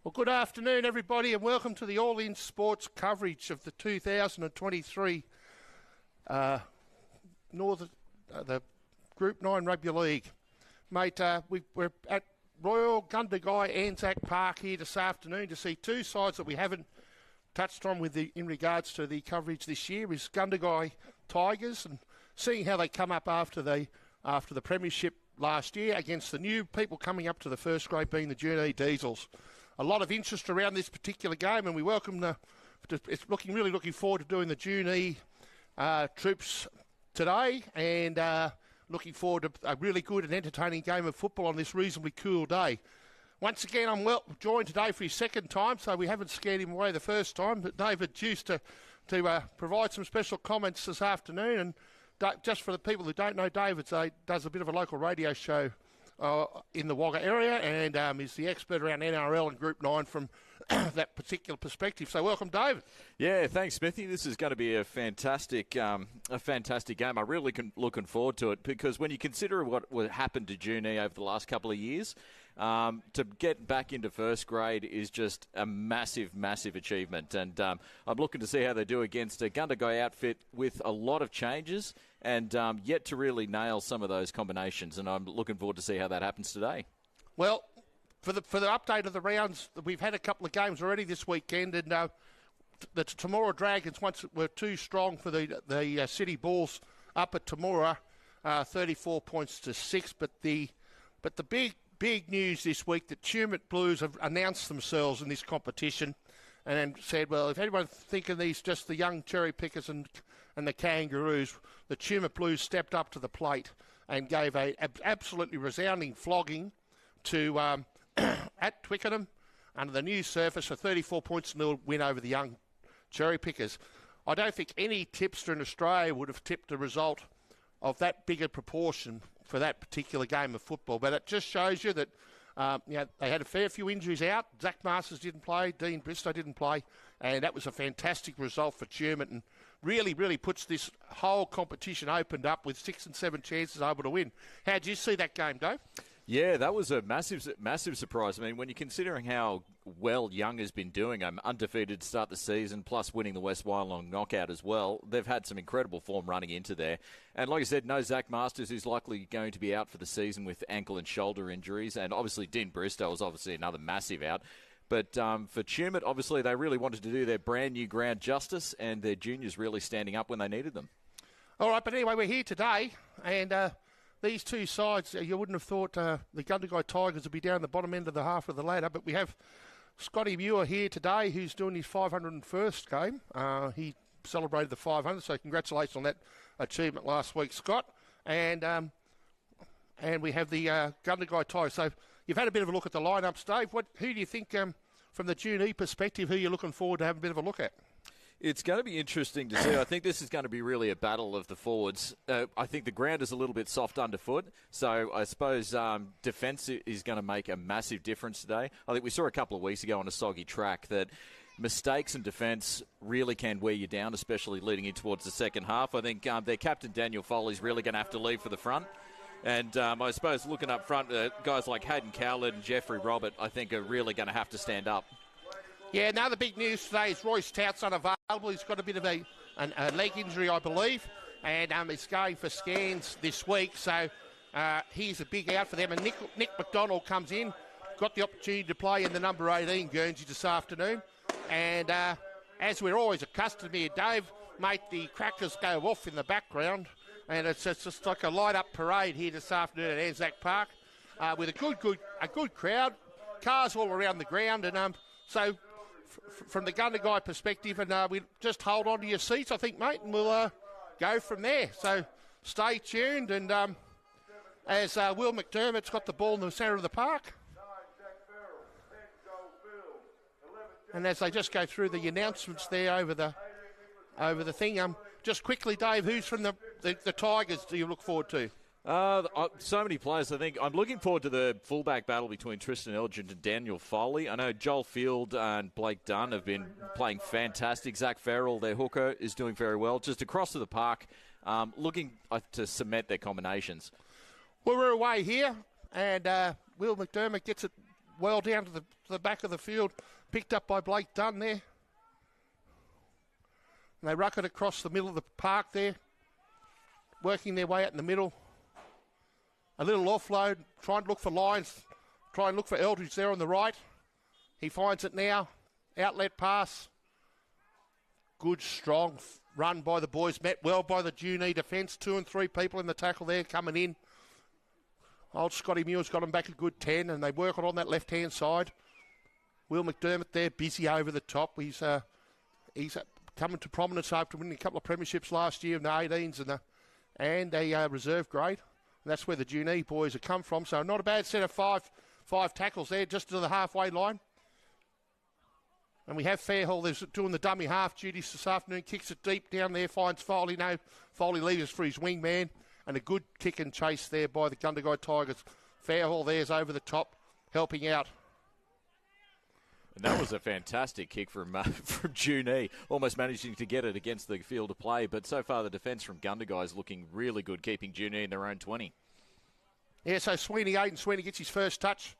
Well, good afternoon, everybody, and welcome to the All In Sports coverage of the 2023 the Group 9 Rugby League. Mate, we're at Royal Gundagai Anzac Park here this afternoon to see two sides that we haven't touched on in regards to the coverage this year is Gundagai Tigers, and seeing how they come up after the premiership last year against the new people coming up to the first grade being the Junee Diesels. A lot of interest around this particular game, and we welcome really looking forward to doing the Junee troops today, and looking forward to a really good and entertaining game of football on this reasonably cool day. Once again, I'm joined today for his second time, so we haven't scared him away the first time, but David Juice to provide some special comments this afternoon. And just for the people who don't know, David does a bit of a local radio show in the Wagga area, and is the expert around NRL and Group 9 from that particular perspective. So welcome, David. Yeah, thanks, Smithy. This is going to be a fantastic game. I'm really looking forward to it, because when you consider what happened to Junee over the last couple of years, to get back into first grade is just a massive, massive achievement. And I'm looking to see how they do against a Gundagai outfit with a lot of changes and yet to really nail some of those combinations. And I'm looking forward to see how that happens today. Well, for the update of the rounds, we've had a couple of games already this weekend, and the Temora Dragons once were too strong for the City Bulls up at Temora, 34 points to 6. But the big news this week that Tumut Blues have announced themselves in this competition, and then said, well, if anyone's thinking these just the young cherry pickers and the Kangaroos, the Tumut Blues stepped up to the plate and gave a absolutely resounding flogging to at Twickenham under the new surface, a 34 points nil win over the young cherry pickers. I don't think any tipster in Australia would have tipped a result of that bigger proportion for that particular game of football. But it just shows you that they had a fair few injuries out. Zach Masters didn't play, Dean Bristow didn't play, and that was a fantastic result for Tumut, and really, really puts this whole competition opened up with 6 and 7 chances able to win. How did you see that game, Dave? Yeah, that was a massive, massive surprise. I mean, when you're considering how well Young has been doing, undefeated to start the season, plus winning the West Wyalong knockout as well, they've had some incredible form running into there. And like I said, no Zach Masters, who's likely going to be out for the season with ankle and shoulder injuries, and obviously Dean Bristow is obviously another massive out. But for Tumut, obviously they really wanted to do their brand new ground justice, and their juniors really standing up when they needed them. All right, but anyway, we're here today, and these two sides, you wouldn't have thought the Gundagai Tigers would be down the bottom end of the half of the ladder, but we have Scotty Muir here today, who's doing his 501st game. He celebrated the 500, so congratulations on that achievement last week, Scott. And we have the Gundagai Tigers. So you've had a bit of a look at the lineups, Dave. Who do you think, from the Junee perspective, who you're looking forward to have a bit of a look at? It's going to be interesting to see. I think this is going to be really a battle of the forwards. I think the ground is a little bit soft underfoot, so I suppose defence is going to make a massive difference today. I think we saw a couple of weeks ago on a soggy track that mistakes in defence really can wear you down, especially leading in towards the second half. I think their captain, Daniel Foley, is really going to have to lead for the front. And I suppose looking up front, guys like Hayden Cowlett and Jeffrey Robert, I think, are really going to have to stand up. Yeah, another big news today is Royce Tout's unavailable. He's got a bit of a leg injury, I believe, and he's going for scans this week. So he's a big out for them. And Nick McDonald comes in, got the opportunity to play in the number 18 Guernsey this afternoon. And as we're always accustomed here, Dave, mate, the crackers go off in the background. And it's just like a light-up parade here this afternoon at Anzac Park with a good crowd, cars all around the ground. And so from the Gundagai perspective, and we just hold on to your seats, I think, mate, and we'll go from there. So stay tuned, and as Will McDermott's got the ball in the centre of the park, and as they just go through the announcements there over the thing, just quickly, Dave, who's from the Tigers do you look forward to? So many players. I think I'm looking forward to the fullback battle between Tristan Elgin and Daniel Foley. I know Joel Field and Blake Dunn have been playing fantastic. Zach Farrell, their hooker, is doing very well. Just across to the park, looking to cement their combinations. Well, we're away here, and Will McDermott gets it well down to the back of the field. Picked up by Blake Dunn there. And they ruck it across the middle of the park there. Working their way out in the middle. A little offload. Trying to look for Lyons. Try and look for Eldridge there on the right. He finds it now. Outlet pass. Good, strong run by the boys. Met well by the Junee defence. 2 and 3 people in the tackle there coming in. Old Scotty Muir's got them back a good 10, and they work it on that left-hand side. Will McDermott there, busy over the top. He's coming to prominence after winning a couple of premierships last year in the 18s and a reserve grade. And that's where the Junee boys have come from. So not a bad set of five tackles there, just to the halfway line. And we have Fairhall there's doing the dummy half duties this afternoon. Kicks it deep down there, finds Foley. No, Foley leaves for his wingman. And a good kick and chase there by the Gundagai Tigers. Fairhall there's over the top, helping out. And that was a fantastic kick from Junee, almost managing to get it against the field of play. But so far the defence from Gundagai is looking really good, keeping Junee in their own 20. Yeah, so Aiden Sweeney gets his first touch.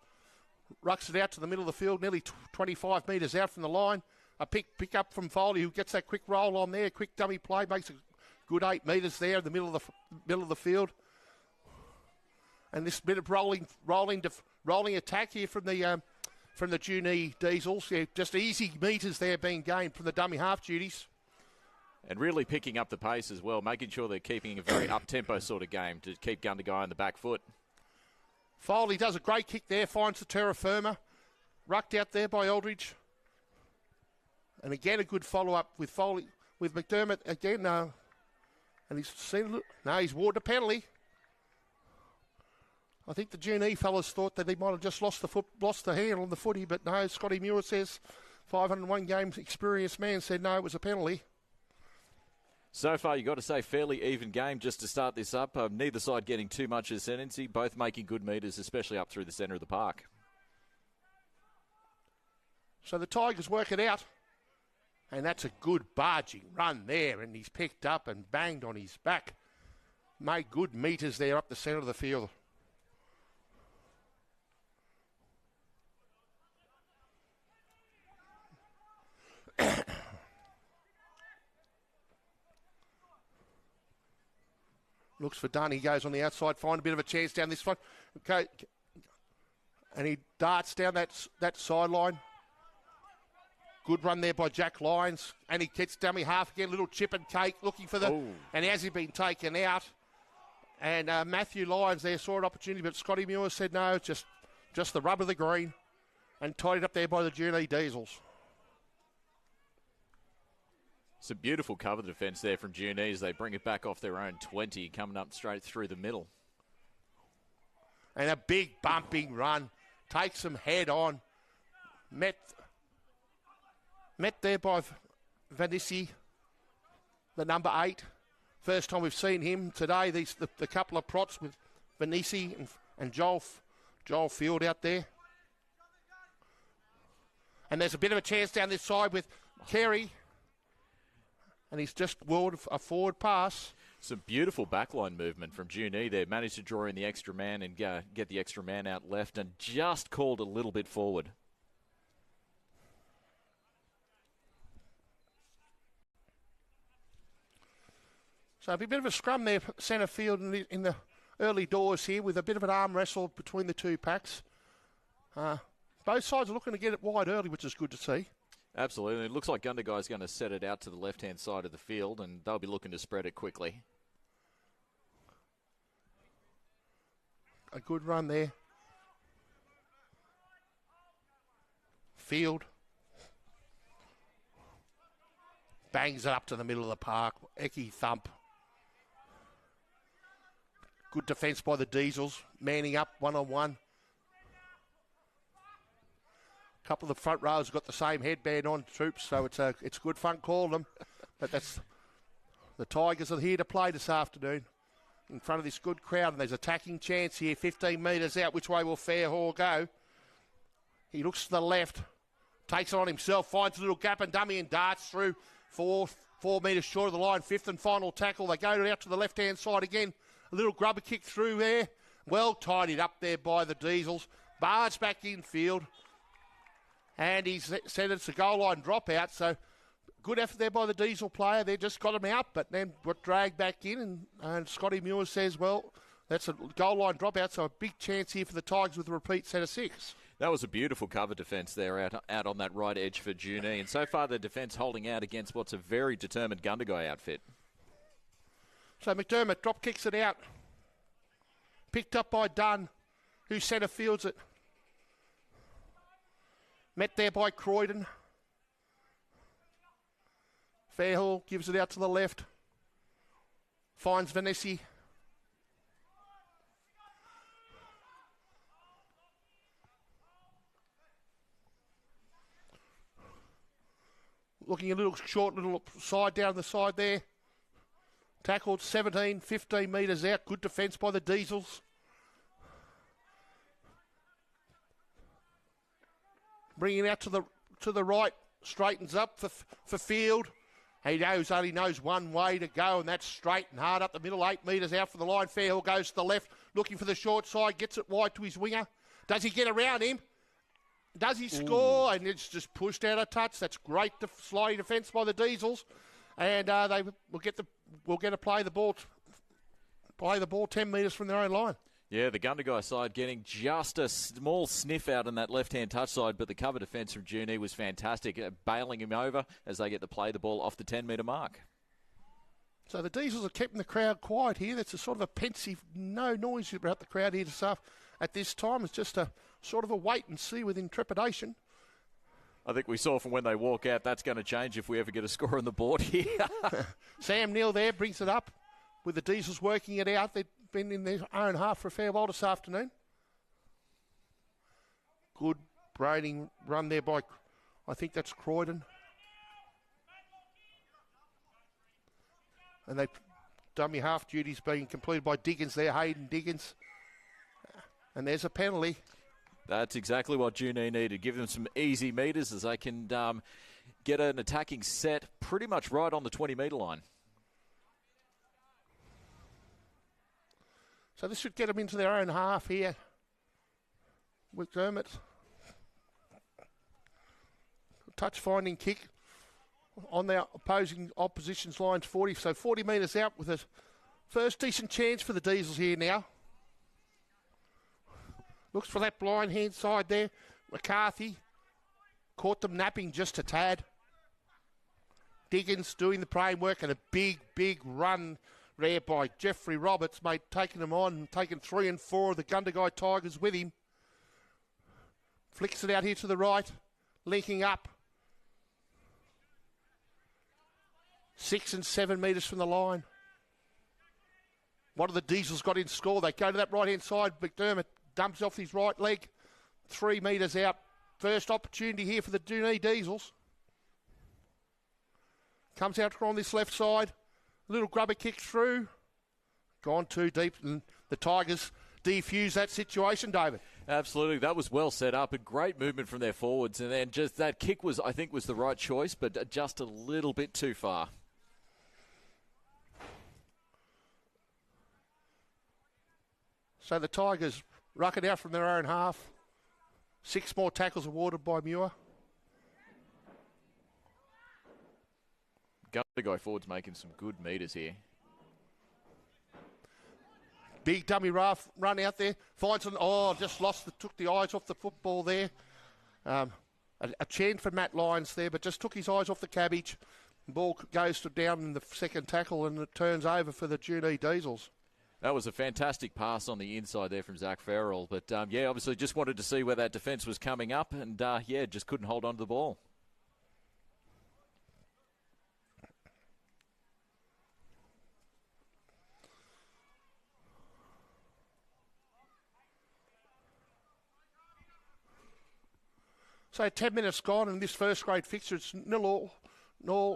Rucks it out to the middle of the field, nearly 25 metres out from the line. A pick up from Foley, who gets that quick roll on there, quick dummy play, makes a good 8 metres there in the middle of the field. And this bit of rolling attack here from the Junee Diesels. Yeah, just easy metres there being gained from the dummy half duties. And really picking up the pace as well, making sure they're keeping a very up-tempo sort of game to keep Gundagai on the back foot. Foley does a great kick there, finds the terra firma. Rucked out there by Eldridge. And again, a good follow-up with Foley, with McDermott again. And he's warded a penalty. I think the Junee fellas thought that they might have just lost the hand on the footy, but no, Scotty Muir says, 501 games experienced man, said no, it was a penalty. So far, you've got to say, fairly even game just to start this up. Neither side getting too much ascendancy, both making good metres, especially up through the centre of the park. So the Tigers work it out. And that's a good barging run there, and he's picked up and banged on his back. Made good metres there up the centre of the field. Looks for Dunn. He goes on the outside, find a bit of a chance down this front. Okay. And he darts down that sideline. Good run there by Jack Lyons. And he gets dummy half again. Little chip and cake looking for the... Oh. And has he been taken out? And Matthew Lyons there saw an opportunity, but Scotty Muir said no, just the rub of the green. And tied it up there by the Junee Diesels. Some beautiful cover defence there from Junee as they bring it back off their own 20, coming up straight through the middle. And a big bumping run. Takes them head on. Met there by Vanissi, the number 8. First time we've seen him today. The couple of prots with Vanissi and Joel Field out there. And there's a bit of a chance down this side with Carey. And he's just wheeled a forward pass. Some beautiful backline movement from Junee there. Managed to draw in the extra man and get the extra man out left and just called a little bit forward. So a bit of a scrum there, centre field in the early doors here with a bit of an arm wrestle between the two packs. Both sides are looking to get it wide early, which is good to see. Absolutely. It looks like Gundagai's going to set it out to the left-hand side of the field, and they'll be looking to spread it quickly. A good run there. Field. Bangs it up to the middle of the park. Eki thump. Good defence by the Diesels. Manning up one-on-one. A couple of the front rows got the same headband on, troops, so it's good fun calling them. But that's the Tigers are here to play this afternoon in front of this good crowd, and there's attacking chance here, 15 metres out. Which way will Fairhall go? He looks to the left, takes it on himself, finds a little gap and dummy and darts through 4 metres short of the line. 5th and final tackle. They go out to the left-hand side again. A little grubber kick through there. Well tidied up there by the Diesels. Barge back infield. And he's said it's a goal line dropout, so good effort there by the Diesel player. They just got him out, but then got dragged back in, and Scotty Muir says, well, that's a goal line dropout, so a big chance here for the Tigers with a repeat set of 6. That was a beautiful cover defence there out on that right edge for Junee. And so far the defence holding out against what's a very determined Gundagai outfit. So McDermott drop kicks it out. Picked up by Dunn, who centre fields it. Met there by Croydon. Fairhall gives it out to the left. Finds Vanessa. Looking a little short, little side down the side there. Tackled 17, 15 metres out. Good defence by the Diesels. Bringing it out to the right. Straightens up for Field. He only knows one way to go, and that's straight and hard up the middle. 8 metres out for the line. Fairhill goes to the left, looking for the short side. Gets it wide to his winger. Does he get around him? Does he score? And it's just pushed out of touch. That's great sliding defence by the Diesels, and they will get to play the ball 10 metres from their own line. Yeah, the Gundagai side getting just a small sniff out on that left-hand touch side, but the cover defence from Junee was fantastic, bailing him over as they get to play the ball off the 10-metre mark. So the Diesels are keeping the crowd quiet here. That's a sort of a pensive, no noise about the crowd here at this time. It's just a sort of a wait and see with intrepidation. I think we saw from when they walk out, that's going to change if we ever get a score on the board here. Sam Neal there brings it up with the Diesels working it out. They've been in their own half for a fair while this afternoon. Good braiding run there by, I think that's Croydon. And they dummy half duties being completed by Diggins there, Hayden Diggins. And there's a penalty. That's exactly what Junee needed. Give them some easy metres as they can get an attacking set pretty much right on the 20-metre line. So this should get them into their own half here with Dermott. Touch-finding kick on their opposition's lines 40. So 40 metres out with a first decent chance for the Diesels here now. Looks for that blind hand side there. McCarthy caught them napping just a tad. Diggins doing the praying work, and a big, big run there by Jeffrey Roberts, mate, taking them on, taking 3 and 4 of the Gundagai Tigers with him. Flicks it out here to the right, linking up. 6 and 7 metres from the line. What have the Diesels got in score? They go to that right-hand side. McDermott dumps off his right leg. 3 metres out. First opportunity here for the Junee Diesels. Comes out on this left side. A little grubber kick through. Gone too deep, and the Tigers defuse that situation, David. Absolutely. That was well set up. A great movement from their forwards. And then just that kick was, I think, was the right choice, but just a little bit too far. So the Tigers ruck it out from their own half. 6 more tackles awarded by Muir. Gundagai forwards making some good metres here. Big dummy run out there. Finds an, took the eyes off the football there. A chant for Matt Lyons there, but just took his eyes off the cabbage. The ball goes down in the second tackle, and it turns over for the Junee Diesels. That was a fantastic pass on the inside there from Zach Farrell. But, obviously just wanted to see where that defence was coming up, and, just couldn't hold on to the ball. So 10 minutes gone in this first grade fixture. It's 0-0.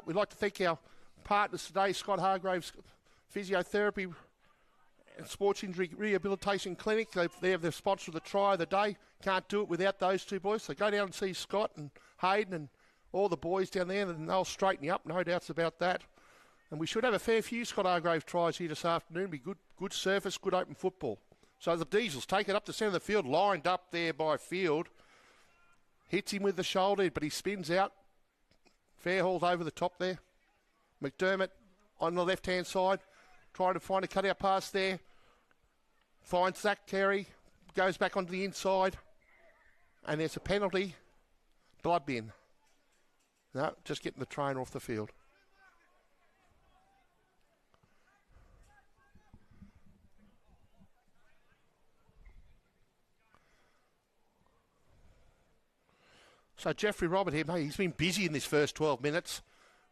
We'd like to thank our partners today, Scott Hargraves Physiotherapy and Sports Injury Rehabilitation Clinic. They're the sponsor of the try of the day. Can't do it without those two boys. So go down and see Scott and Hayden and all the boys down there, and they'll straighten you up, no doubts about that. And we should have a fair few Scott Hargraves tries here this afternoon. Be good surface, good open football. So the Diesels take it up the centre of the field, lined up there by Field. Hits him with the shoulder, but he spins out. Fairhall's over the top there. McDermott on the left-hand side, trying to find a cut-out pass there. Finds Zach Carey, goes back onto the inside, and there's a penalty. Blood bin. No, just getting the trainer off the field. So Jeffrey Robert here, mate, he's been busy in this first 12 minutes.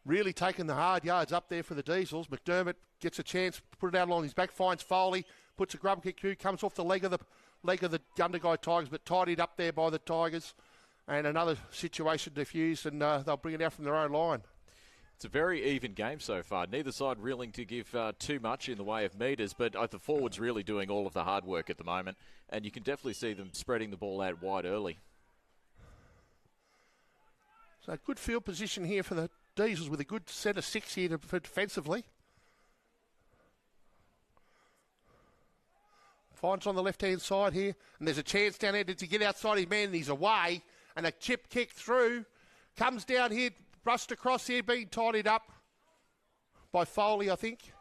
Really taking the hard yards up there for the Diesels. McDermott gets a chance, put it out along his back, finds Foley, puts a grub kick through, comes off the leg of the Gundagai Tigers, but tidied up there by the Tigers. And another situation diffused, and they'll bring it out from their own line. It's a very even game so far. Neither side willing to give too much in the way of metres, but the forwards really doing all of the hard work at the moment, and you can definitely see them spreading the ball out wide early. So good field position here for the Diesels with a good set of six here for defensively. Finds on the left-hand side here, and there's a chance down there to get outside his man, and he's away, and a chip kick through. Comes down here, brushed across here, being tidied up by Foley, I think.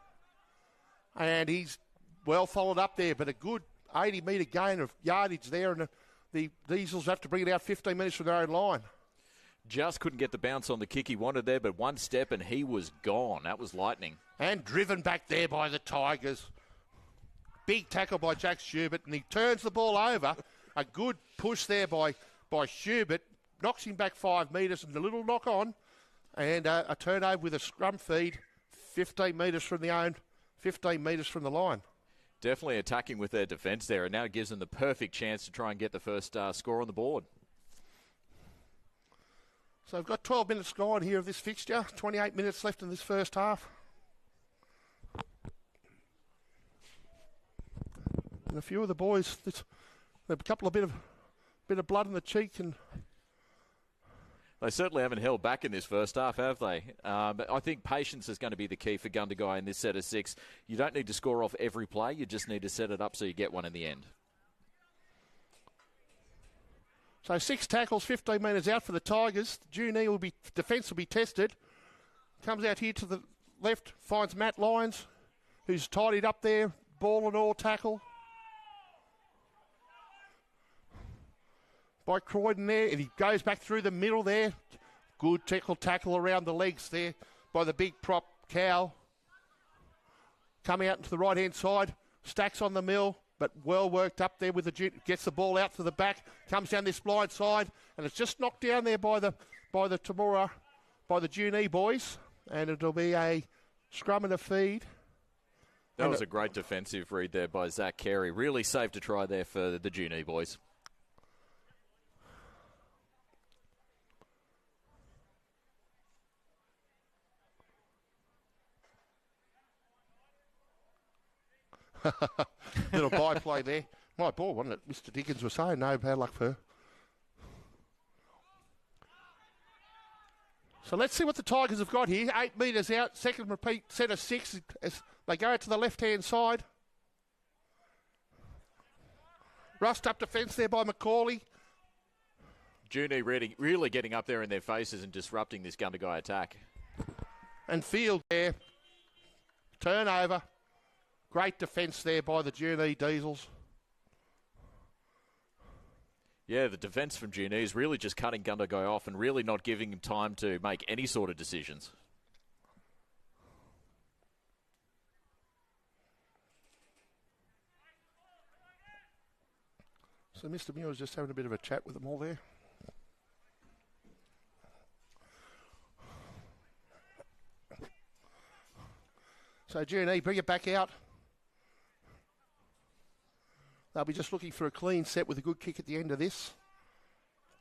And he's well followed up there, but a good 80-metre gain of yardage there, and the Diesels have to bring it out 15 minutes from their own line. Just couldn't get the bounce on the kick he wanted there, but one step and he was gone. That was lightning. And driven back there by the Tigers. Big tackle by Jack Schubert, and he turns the ball over. A good push there by Schubert. Knocks him back 5 metres and a little knock on. And a turnover with a scrum feed 15 metres from the own, 15 metres from the line. Definitely attacking with their defence there, and now it gives them the perfect chance to try and get the first score on the board. So we've got 12 minutes gone here of this fixture. 28 minutes left in this first half. And a few of the boys, there's a couple of bit of blood in the cheek, and they certainly haven't held back in this first half, have they? But I think patience is going to be the key for Gundagai in this set of 6. You don't need to score off every play. You just need to set it up so you get one in the end. So 6 tackles, 15 metres out for the Tigers. Junee defence will be tested. Comes out here to the left, finds Matt Lyons, who's tidied up there, ball and all tackle by Croydon there, and he goes back through the middle there. Good tackle around the legs there by the big prop Cow. Coming out into the right-hand side, Stacks on the mill, but well worked up there with gets the ball out to the back, comes down this blind side, and it's just knocked down there by the Junee boys, and it'll be a scrum and a feed. That was a great defensive read there by Zach Carey. Really saved a try there for the Junee boys. Little byplay there. My ball, wasn't it? Mr. Dickens was saying no bad luck for her. So let's see what the Tigers have got here. 8 metres out, second repeat, set of 6 as they go out to the left-hand side. Rust up defence there by McCauley. Junee really getting up there in their faces and disrupting this Gundagai attack. And Field there. Turnover. Great defence there by the Junee Diesels. Yeah, the defence from Junee is really just cutting Gundagai off and really not giving him time to make any sort of decisions. So Mr. Muir's just having a bit of a chat with them all there. So Junee, bring it back out. They'll be just looking for a clean set with a good kick at the end of this.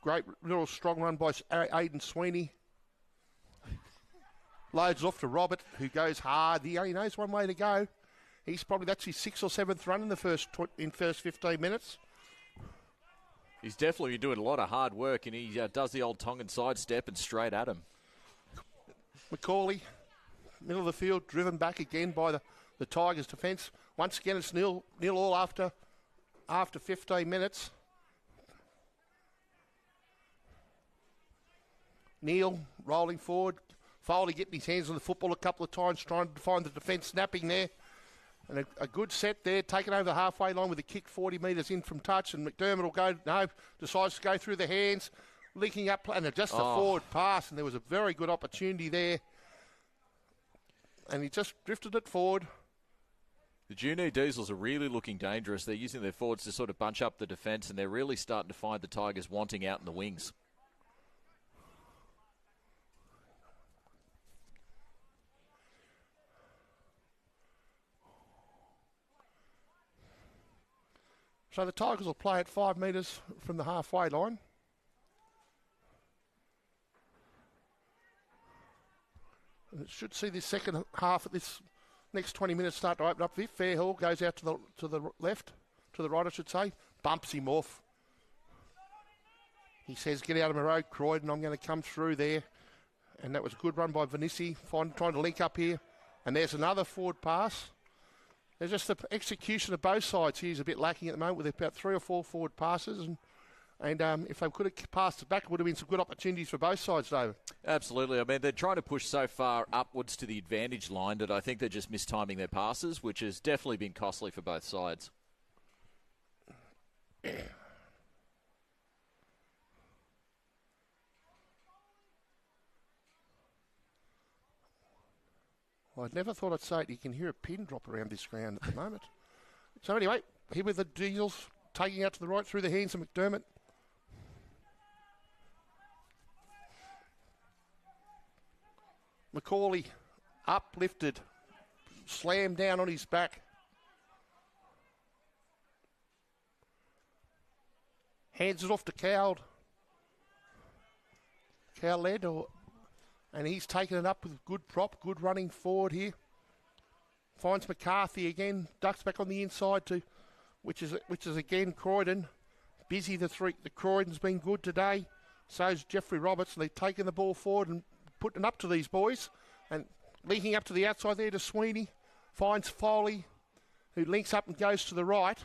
Great little strong run by Aidan Sweeney. Loads off to Robert, who goes hard. He only knows one way to go. That's his 6th or 7th run in the first 15 minutes. He's definitely been doing a lot of hard work, and he does the old Tongan sidestep and straight at him. McCauley, middle of the field, driven back again by the Tigers' defence. Once again, it's nil all after after 15 minutes. Neil rolling forward. Foley getting his hands on the football a couple of times, trying to find the defence snapping there. And a good set there, taken over the halfway line with a kick 40 metres in from touch. And McDermott will go, no, decides to go through the hands, linking up, and just a forward pass. And there was a very good opportunity there. And he just drifted it forward. The Junee Diesels are really looking dangerous. They're using their forwards to sort of bunch up the defence, and they're really starting to find the Tigers wanting out in the wings. So the Tigers will play at 5 metres from the halfway line. And it should see this second half of this next 20 minutes start to open up. Viv Fairhall goes out to the left, to the right I should say, bumps him off. He says, get out of my road, Croydon, I'm going to come through there. And that was a good run by Vanissi, trying to link up here. And there's another forward pass. There's just the execution of both sides here is a bit lacking at the moment with about 3 or 4 forward passes. And if they could have passed it back, it would have been some good opportunities for both sides, David. Absolutely. I mean, they're trying to push so far upwards to the advantage line that I think they're just mistiming their passes, which has definitely been costly for both sides. Well, I never thought I'd say it. You can hear a pin drop around this ground at the moment. So anyway, here with the Diesels, taking out to the right through the hands of McDermott. Macaulay uplifted, slammed down on his back. Hands it off to Cowd. Cowd led, and he's taken it up with good prop, good running forward here. Finds McCarthy again, ducks back on the inside to, which is again Croydon. Busy the Croydon's been good today. So's Jeffrey Roberts, and they've taken the ball forward and putting it up to these boys. And linking up to the outside there to Sweeney. Finds Foley, who links up and goes to the right.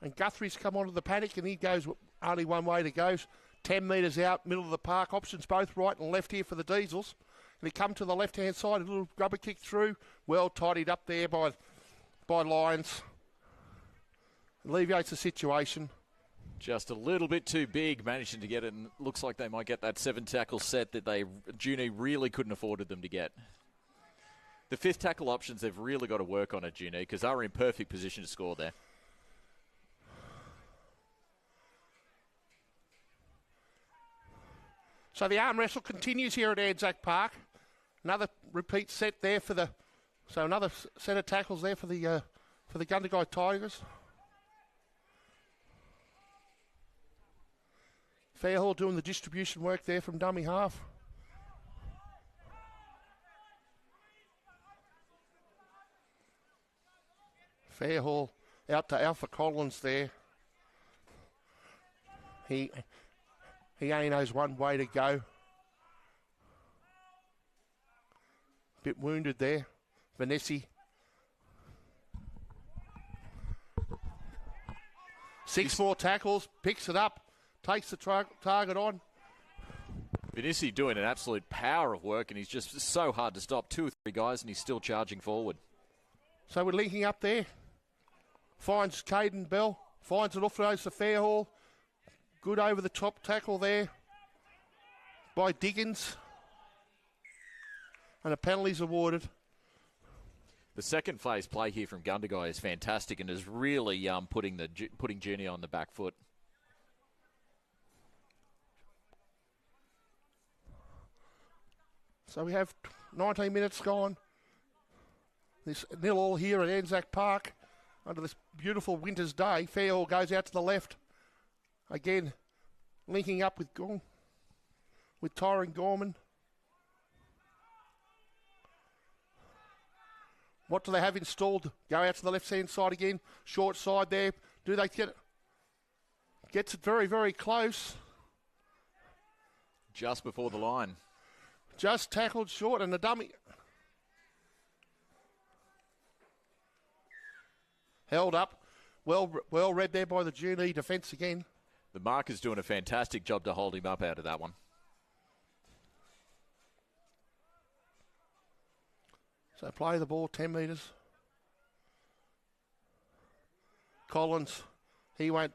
And Guthrie's come onto the panic, and he goes only one way to go. 10 metres out, middle of the park. Options both right and left here for the Diesels. And they come to the left-hand side, a little rubber kick through. Well tidied up there by Lyons. Alleviates the situation. Just a little bit too big, managing to get it, and looks like they might get that 7-tackle set that Junee really couldn't afford them to get. The 5th tackle options they've really got to work on at Junee because they were in perfect position to score there. So the arm wrestle continues here at Anzac Park. Another repeat set there so another set of tackles there for the Gundagai Tigers. Fairhall doing the distribution work there from dummy half. Fairhall out to Alpha Collins there. He only knows one way to go. Bit wounded there. Vanessi. 6 more tackles. Picks it up. Takes the target on. Vanessi doing an absolute power of work, and he's just so hard to stop. 2 or 3 guys, and he's still charging forward. So we're linking up there. Finds Caden Bell. Finds it off to Fairhall. Good over the top tackle there by Diggins. And a penalty's awarded. The second phase play here from Gundagai is fantastic and is really putting Junee on the back foot. So we have 19 minutes gone. This 0-all here at Anzac Park under this beautiful winter's day. Fairhall goes out to the left. Again, linking up with Tyron Gorman. What do they have installed? Go out to the left-hand side again. Short side there. Do they get it? Gets it very, very close. Just before the line. Just tackled short and a dummy. Held up. Well read there by the Junee defence again. The marker's doing a fantastic job to hold him up out of that one. So play the ball 10 metres. Collins, he won't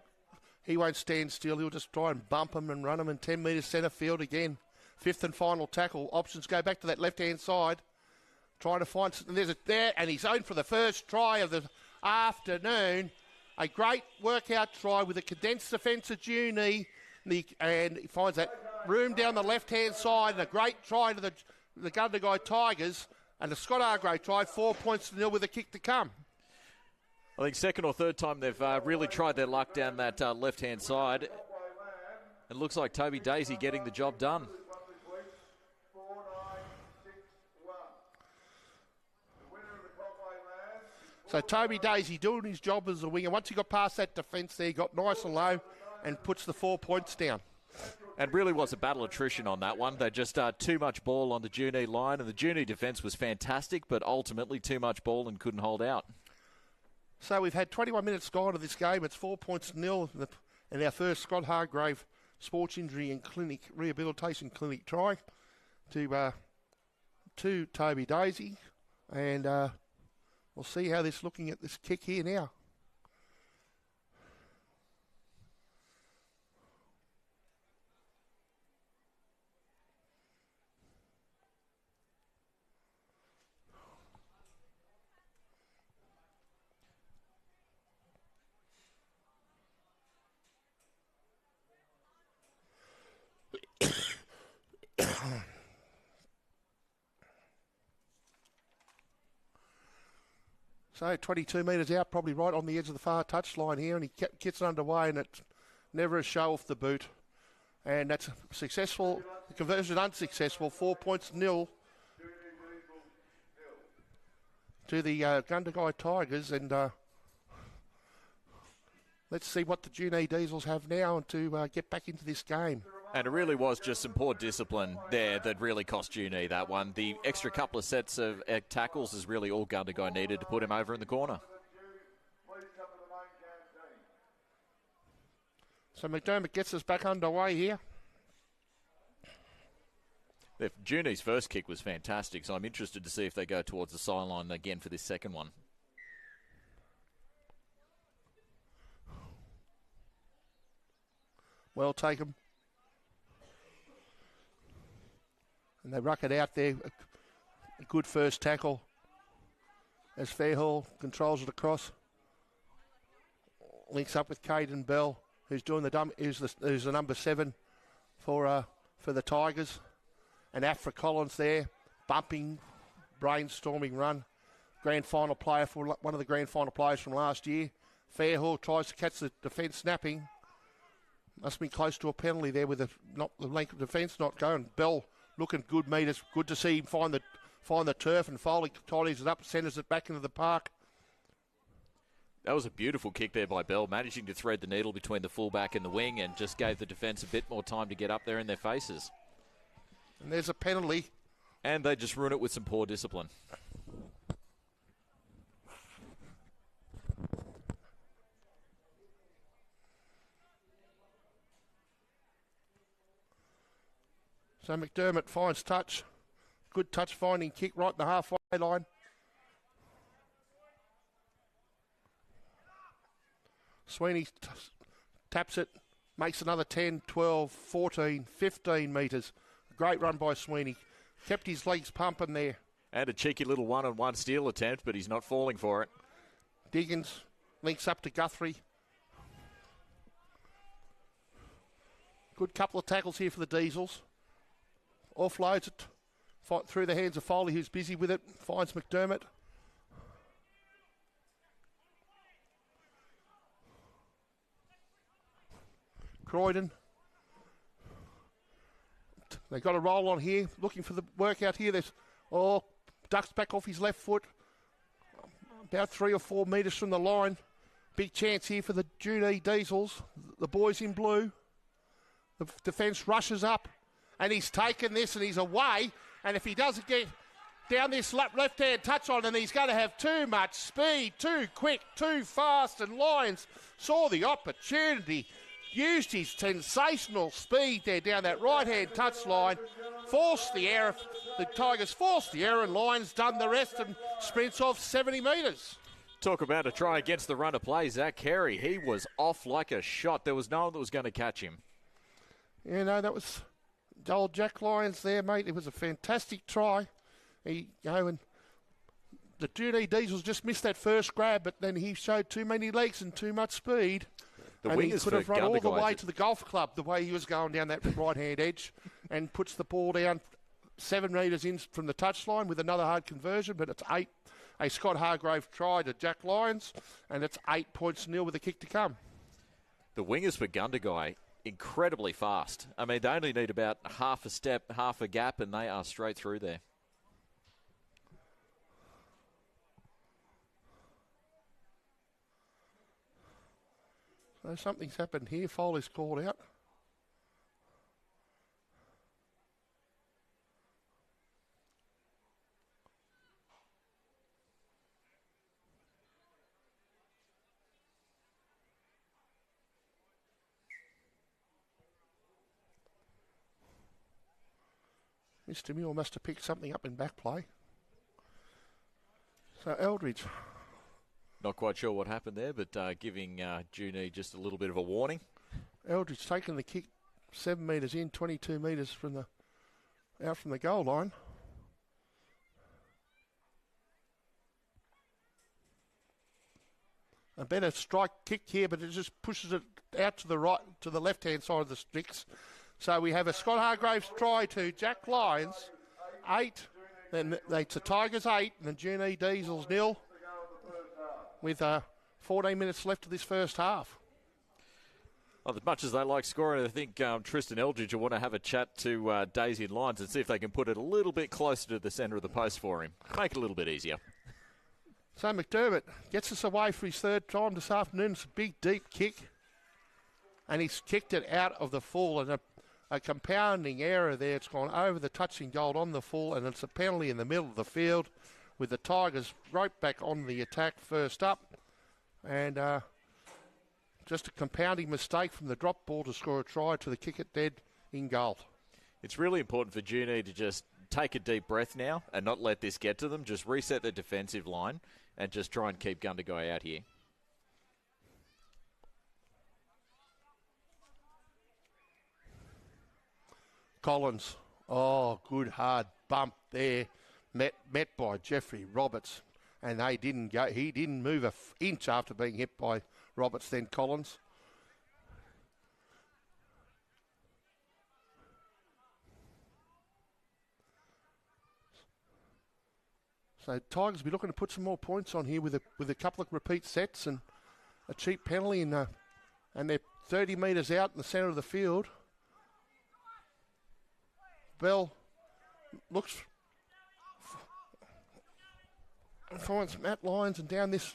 stand still. He'll just try and bump him and run him in 10 metres centre field again. Fifth and final tackle. Options go back to that left-hand side. Trying to find something. There's it there, and he's owned for the first try of the afternoon. A great workout try with a condensed defence of Junee, and he finds that room down the left-hand side, and a great try to the Gundagai Tigers, and the Scott Hargrave try, 4 points to nil with a kick to come. I think second or third time they've really tried their luck down that left-hand side. It looks like Toby Daisy getting the job done. So Toby Daisy doing his job as a winger. Once he got past that defence there, he got nice and low and puts the 4 points down. And really was a battle attrition on that one. They just too much ball on the Junee line, and the Junee defence was fantastic, but ultimately too much ball and couldn't hold out. So we've had 21 minutes gone of this game. It's 4 points to nil, and our first Scott Hargrave Sports Injury and Clinic Rehabilitation Clinic try to Toby Daisy, and we'll see how this looking at this kick here now. So 22 metres out, probably right on the edge of the far touchline here, and he gets it underway, and it's never a show off the boot. And that's successful. The conversion unsuccessful. 4 points nil to the Gundagai Tigers, and let's see what the Junee Diesels have now to get back into this game. And it really was just some poor discipline there that really cost Junee that one. The extra couple of sets of tackles is really all Gundagai needed to put him over in the corner. So McDermott gets us back underway here. Junee's first kick was fantastic, so I'm interested to see if they go towards the sideline again for this second one. Well taken. And they ruck it out there. A good first tackle as Fairhall controls it across. Links up with Caden Bell, who's doing who's the number 7 for the Tigers. And Afra Collins there, bumping, brainstorming run. Grand final player for one of the grand final players from last year. Fairhall tries to catch the defence snapping. Must be close to a penalty there with the length of defence not going. Bell looking good, mate. It's good to see him find the turf, and Foley tidies it up, centres it back into the park. That was a beautiful kick there by Bell, managing to thread the needle between the fullback and the wing, and just gave the defence a bit more time to get up there in their faces. And there's a penalty. And they just ruin it with some poor discipline. So McDermott finds touch. Good touch finding kick right in the halfway line. Sweeney taps it, makes another 10, 12, 14, 15 metres. Great run by Sweeney. Kept his legs pumping there. And a cheeky little one-on-one steal attempt, but he's not falling for it. Diggins links up to Guthrie. Good couple of tackles here for the Diesels. Offloads it through the hands of Foley, who's busy with it. Finds McDermott. Croydon. They got a roll on here, looking for the workout here. There's ducks back off his left foot, about 3 or 4 metres from the line. Big chance here for the Junee Diesels. The boys in blue. The defence rushes up, and he's taken this, and he's away. And if he doesn't get down this left-hand touchline, and he's going to have too much speed, too quick, too fast, and Lyons saw the opportunity, used his sensational speed there down that right-hand touchline, forced the error. The Tigers forced the error, and Lyons done the rest and sprints off 70 metres. Talk about a try against the run of play. Zach Carey, he was off like a shot. There was no one that was going to catch him. You know, that was old Jack Lyons there, mate. It was a fantastic try. And the Junee Diesels just missed that first grab, but then he showed too many legs and too much speed. And he could have run all the way to the golf club the way he was going down that right-hand edge, and puts the ball down 7 metres in from the touchline with another hard conversion, but it's 8. A Scott Hargrave try to Jack Lyons, and it's 8 points to nil with a kick to come. The wingers for Gundagai, incredibly fast. I mean, they only need about half a step, half a gap, and they are straight through there. So something's happened here. Foley's called out. Mr. Muir must have picked something up in back play. So Eldridge. Not quite sure what happened there, but giving Junee just a little bit of a warning. Eldridge taking the kick 7 metres in, 22 metres out from the goal line. A better strike kick here, but it just pushes it out to the right, to the left-hand side of the sticks. So we have a Scott Hargraves try to Jack Lyons, 8. Then it's the Tigers 8, and the Junee Diesels 0. With 14 minutes left of this first half. Well, as much as they like scoring, I think Tristan Eldridge will want to have a chat to Daisy and Lyons and see if they can put it a little bit closer to the centre of the post for him. Make it a little bit easier. So McDermott gets us away for his third time this afternoon. It's a big, deep kick. And he's kicked it out of the full. And a compounding error there. It's gone over the touching goal on the full, and it's a penalty in the middle of the field, with the Tigers right back on the attack first up. And just a compounding mistake from the drop ball to score a try to the kick it dead in goal. It's really important for Junee to just take a deep breath now and not let this get to them. Just reset the defensive line and just try and keep Gundagai out here. Collins. Oh, good hard bump there. Met by Jeffrey Roberts, and he didn't move an inch after being hit by Roberts, then Collins. So Tigers will be looking to put some more points on here with a couple of repeat sets and a cheap penalty, and they're 30 metres out in the centre of the field. Bell looks, finds Matt Lyons, and down this.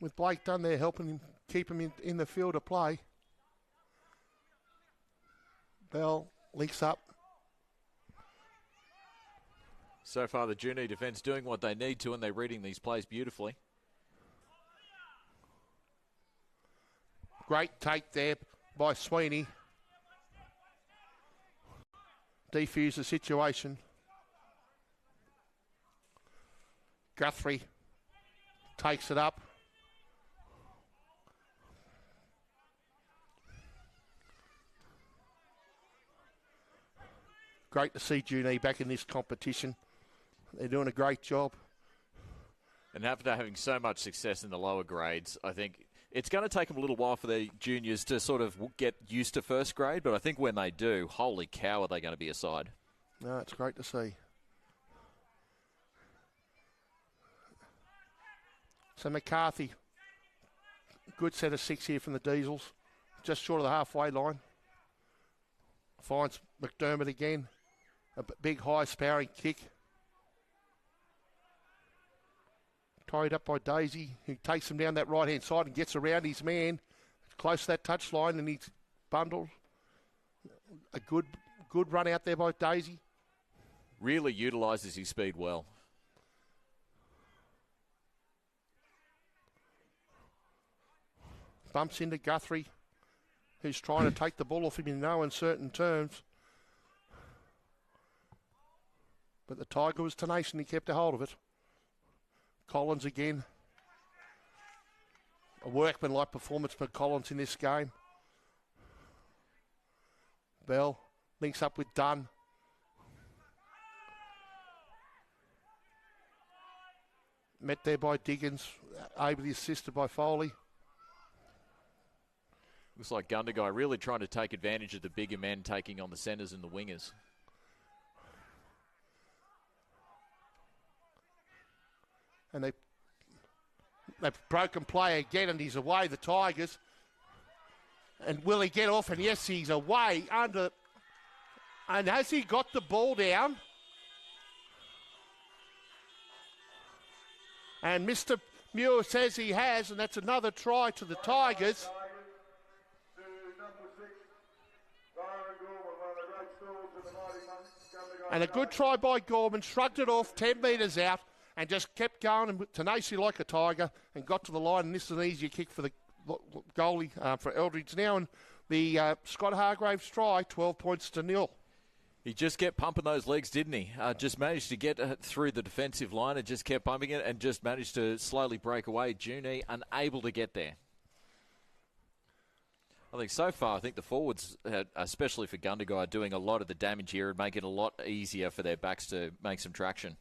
With Blake Dunn there helping him keep him in the field of play. Bell leaks up. So far the Junee defence doing what they need to, and they're reading these plays beautifully. Great take there by Sweeney. Defuse the situation. Guthrie takes it up. Great to see Junee back in this competition. They're doing a great job. And after having so much success in the lower grades, I think it's going to take them a little while for the juniors to sort of get used to first grade, but I think when they do, holy cow, are they going to be a side. No, it's great to see. So McCarthy, good set of 6 here from the Diesels, just short of the halfway line. Finds McDermott again, a big high-powering kick. Tied up by Daisy, who takes him down that right-hand side and gets around his man close to that touchline, and he's bundled. A good run out there by Daisy. Really utilises his speed well. Bumps into Guthrie, who's trying to take the ball off him in no uncertain terms. But the Tiger was tenacious and he kept a hold of it. Collins again. A workmanlike performance for Collins in this game. Bell links up with Dunn. Met there by Diggins, ably assisted by Foley. Looks like Gundagai really trying to take advantage of the bigger men taking on the centres and the wingers. And they've broken play again, and he's away, the Tigers. And will he get off? And yes, he's away under. And has he got the ball down? And Mr. Muir says he has, and that's another try to the Tigers. And a good try by Gorman, shrugged it off 10 metres out and just kept going and tenacity like a tiger and got to the line. And this is an easier kick for the goalie for Eldridge now. And the Scott Hargraves try, 12 points to 0. He just kept pumping those legs, didn't he? Just managed to get through the defensive line and just kept pumping it and just managed to slowly break away. Junee unable to get there. I think so far, the forwards, especially for Gundagai, are doing a lot of the damage here and making it a lot easier for their backs to make some traction.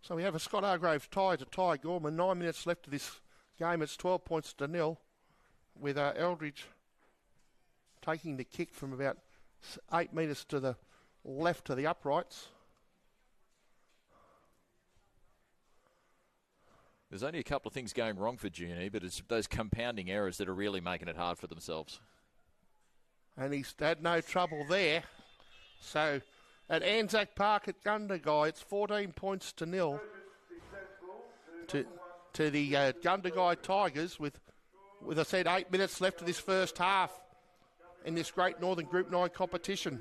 So we have a Scott Hargraves tie to Ty Gorman. 9 minutes left of this game. It's 12 points to 0 with Eldridge taking the kick from about 8 metres to the left to the uprights. There's only a couple of things going wrong for Junee, but it's those compounding errors that are really making it hard for themselves. And he's had no trouble there. So at Anzac Park at Gundagai, it's 14 points to 0 to the Gundagai Tigers with I said, 8 minutes left of this first half in this Great Northern Group 9 competition.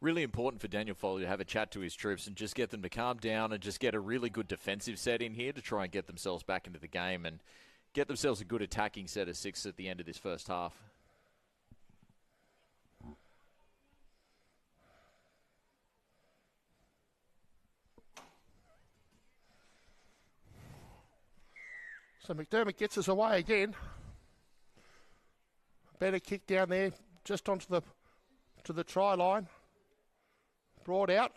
Really important for Daniel Foley to have a chat to his troops and just get them to calm down and just get a really good defensive set in here to try and get themselves back into the game and get themselves a good attacking set of 6 at the end of this first half. So McDermott gets us away again. Better kick down there, just onto the try line. Brought out.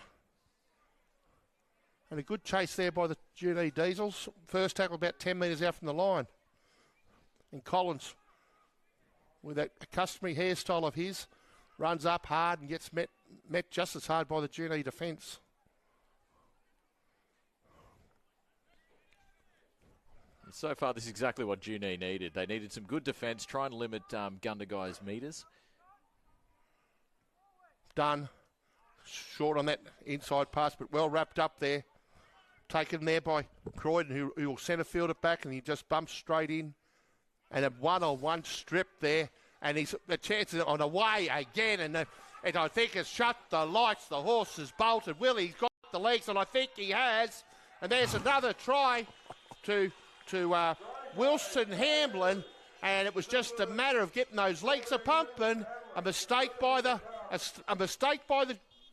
And a good chase there by the Junee Diesels. First tackle about 10 metres out from the line. And Collins, with that customary hairstyle of his, runs up hard and gets met just as hard by the Junee defence. So far, this is exactly what Junee needed. They needed some good defence, try and limit Gundagai's metres. Done. Short on that inside pass, but well wrapped up there. Taken there by Croydon, who will centre field it back, and he just bumps straight in. And a one-on-one strip there, and he's the chance on the way again, and I think it's shut the lights. The horse has bolted. Willie's got the legs, and I think he has. And there's another try to Wilson Hamblin, and it was just a matter of getting those legs a pumping. A mistake by the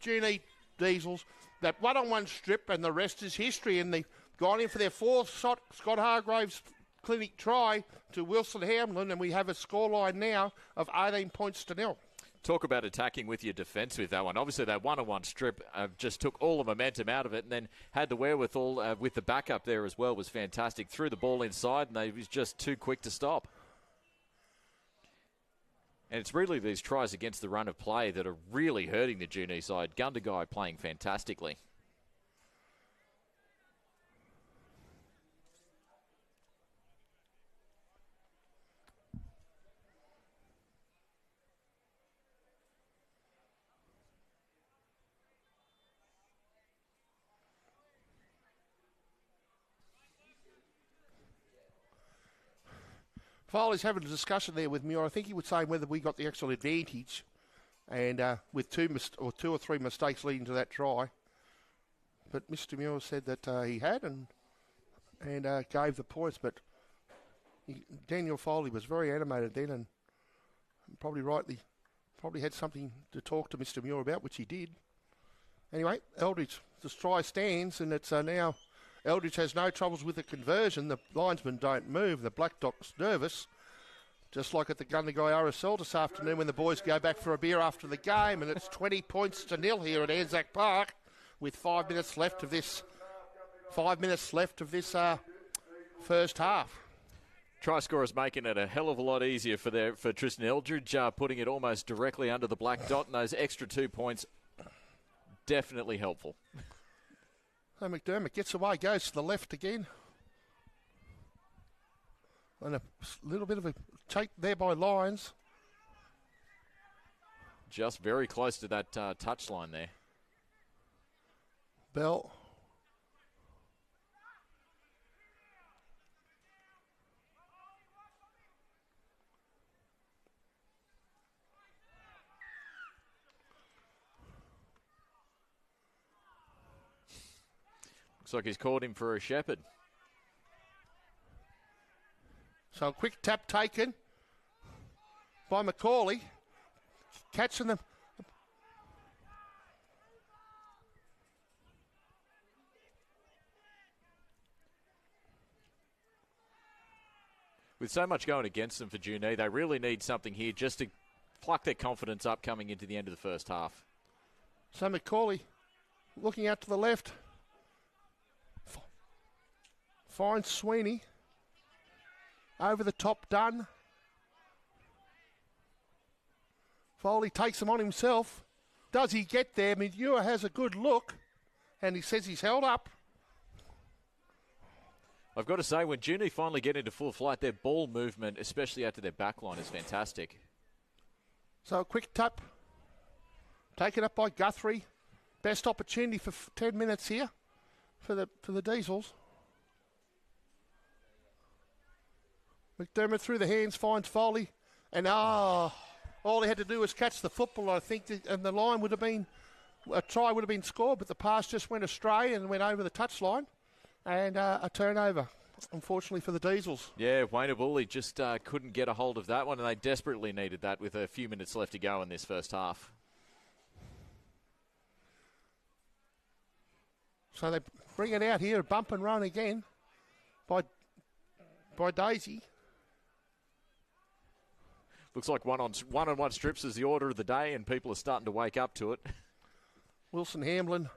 Junee Diesels. That one-on-one strip, and the rest is history. And they've gone in for their fourth Scott Hargraves clinic try to Wilson Hamlin, and we have a scoreline now of 18 points to 0. Talk about attacking with your defence with that one. Obviously, that one-on-one strip just took all the momentum out of it, and then had the wherewithal with the backup there as well was fantastic. Threw the ball inside, and they was just too quick to stop. And it's really these tries against the run of play that are really hurting the Junee side. Gundagai playing fantastically. Foley's having a discussion there with Muir. I think he was saying whether we got the actual advantage, and with two or three mistakes leading to that try. But Mr. Muir said that he had and gave the points. But Daniel Foley was very animated then, and probably had something to talk to Mr. Muir about, which he did. Anyway, Eldridge, the try stands, and it's now Eldridge has no troubles with the conversion. The linesmen don't move. The Black Doc's nervous, just like at the Gundagai RSL this afternoon when the boys go back for a beer after the game, and it's 20 points to nil here at Anzac Park with 5 minutes left of this first half. Try scorers making it a hell of a lot easier for Tristan Eldridge, putting it almost directly under the black dot, and those extra 2 points definitely helpful. So McDermott gets away, goes to the left again. And a little bit of a take there by Lyons. Just very close to that touchline there. Bell. Looks like he's called him for a shepherd. So a quick tap taken by Macaulay. Catching them. With so much going against them for Junee, they really need something here just to pluck their confidence up coming into the end of the first half. So Macaulay looking out to the left. Finds Sweeney. Over the top, done. Foley takes him on himself. Does he get there? Medua has a good look, and he says he's held up. I've got to say, when Junee finally get into full flight, their ball movement, especially out to their back line, is fantastic. So a quick tap. Taken up by Guthrie. Best opportunity for 10 minutes here for the Diesels. McDermott through the hands, finds Foley, and all he had to do was catch the football, I think, and the line would have been, a try would have been scored, but the pass just went astray and went over the touchline, and a turnover, unfortunately, for the Diesels. Yeah, Wayne Bully just couldn't get a hold of that one, and they desperately needed that with a few minutes left to go in this first half. So they bring it out here, bump and run again by Daisy. Looks like one-on-one strips is the order of the day, and people are starting to wake up to it. Wilson Hamlin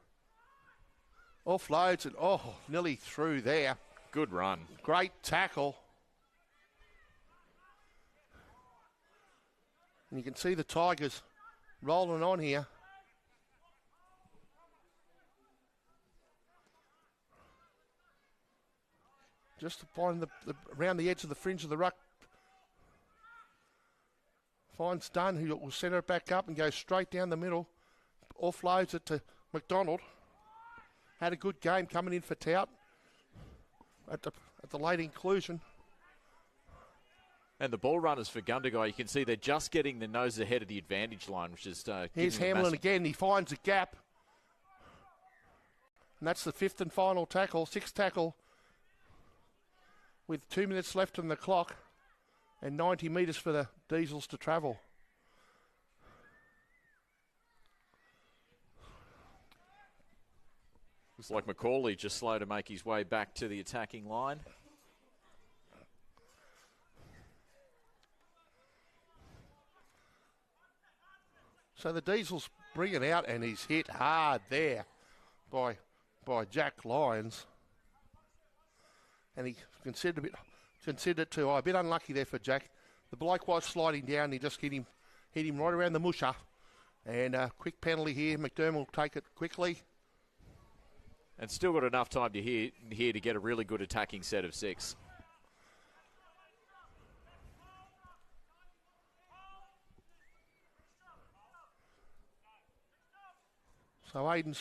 offloads and nearly through there. Good run. Great tackle. And you can see the Tigers rolling on here. Just to find around the edge of the fringe of the ruck. Finds Dunn, who will centre it back up and go straight down the middle. Offloads it to McDonald. Had a good game coming in for Tout at the late inclusion. And the ball runners for Gundagai, you can see they're just getting their noses ahead of the advantage line, which is here's Hamlin again. He finds a gap. And that's the fifth and final tackle, sixth tackle, with 2 minutes left on the clock and 90 metres for the Diesels to travel. Looks like Macaulay just slow to make his way back to the attacking line. So the Diesels bring it out, and he's hit hard there by Jack Lyons. And he considered it too high. A bit unlucky there for Jack. The bloke was sliding down. He just hit him right around the musher. And a quick penalty here. McDermott will take it quickly. And still got enough time to here to get a really good attacking set of 6. So Aiden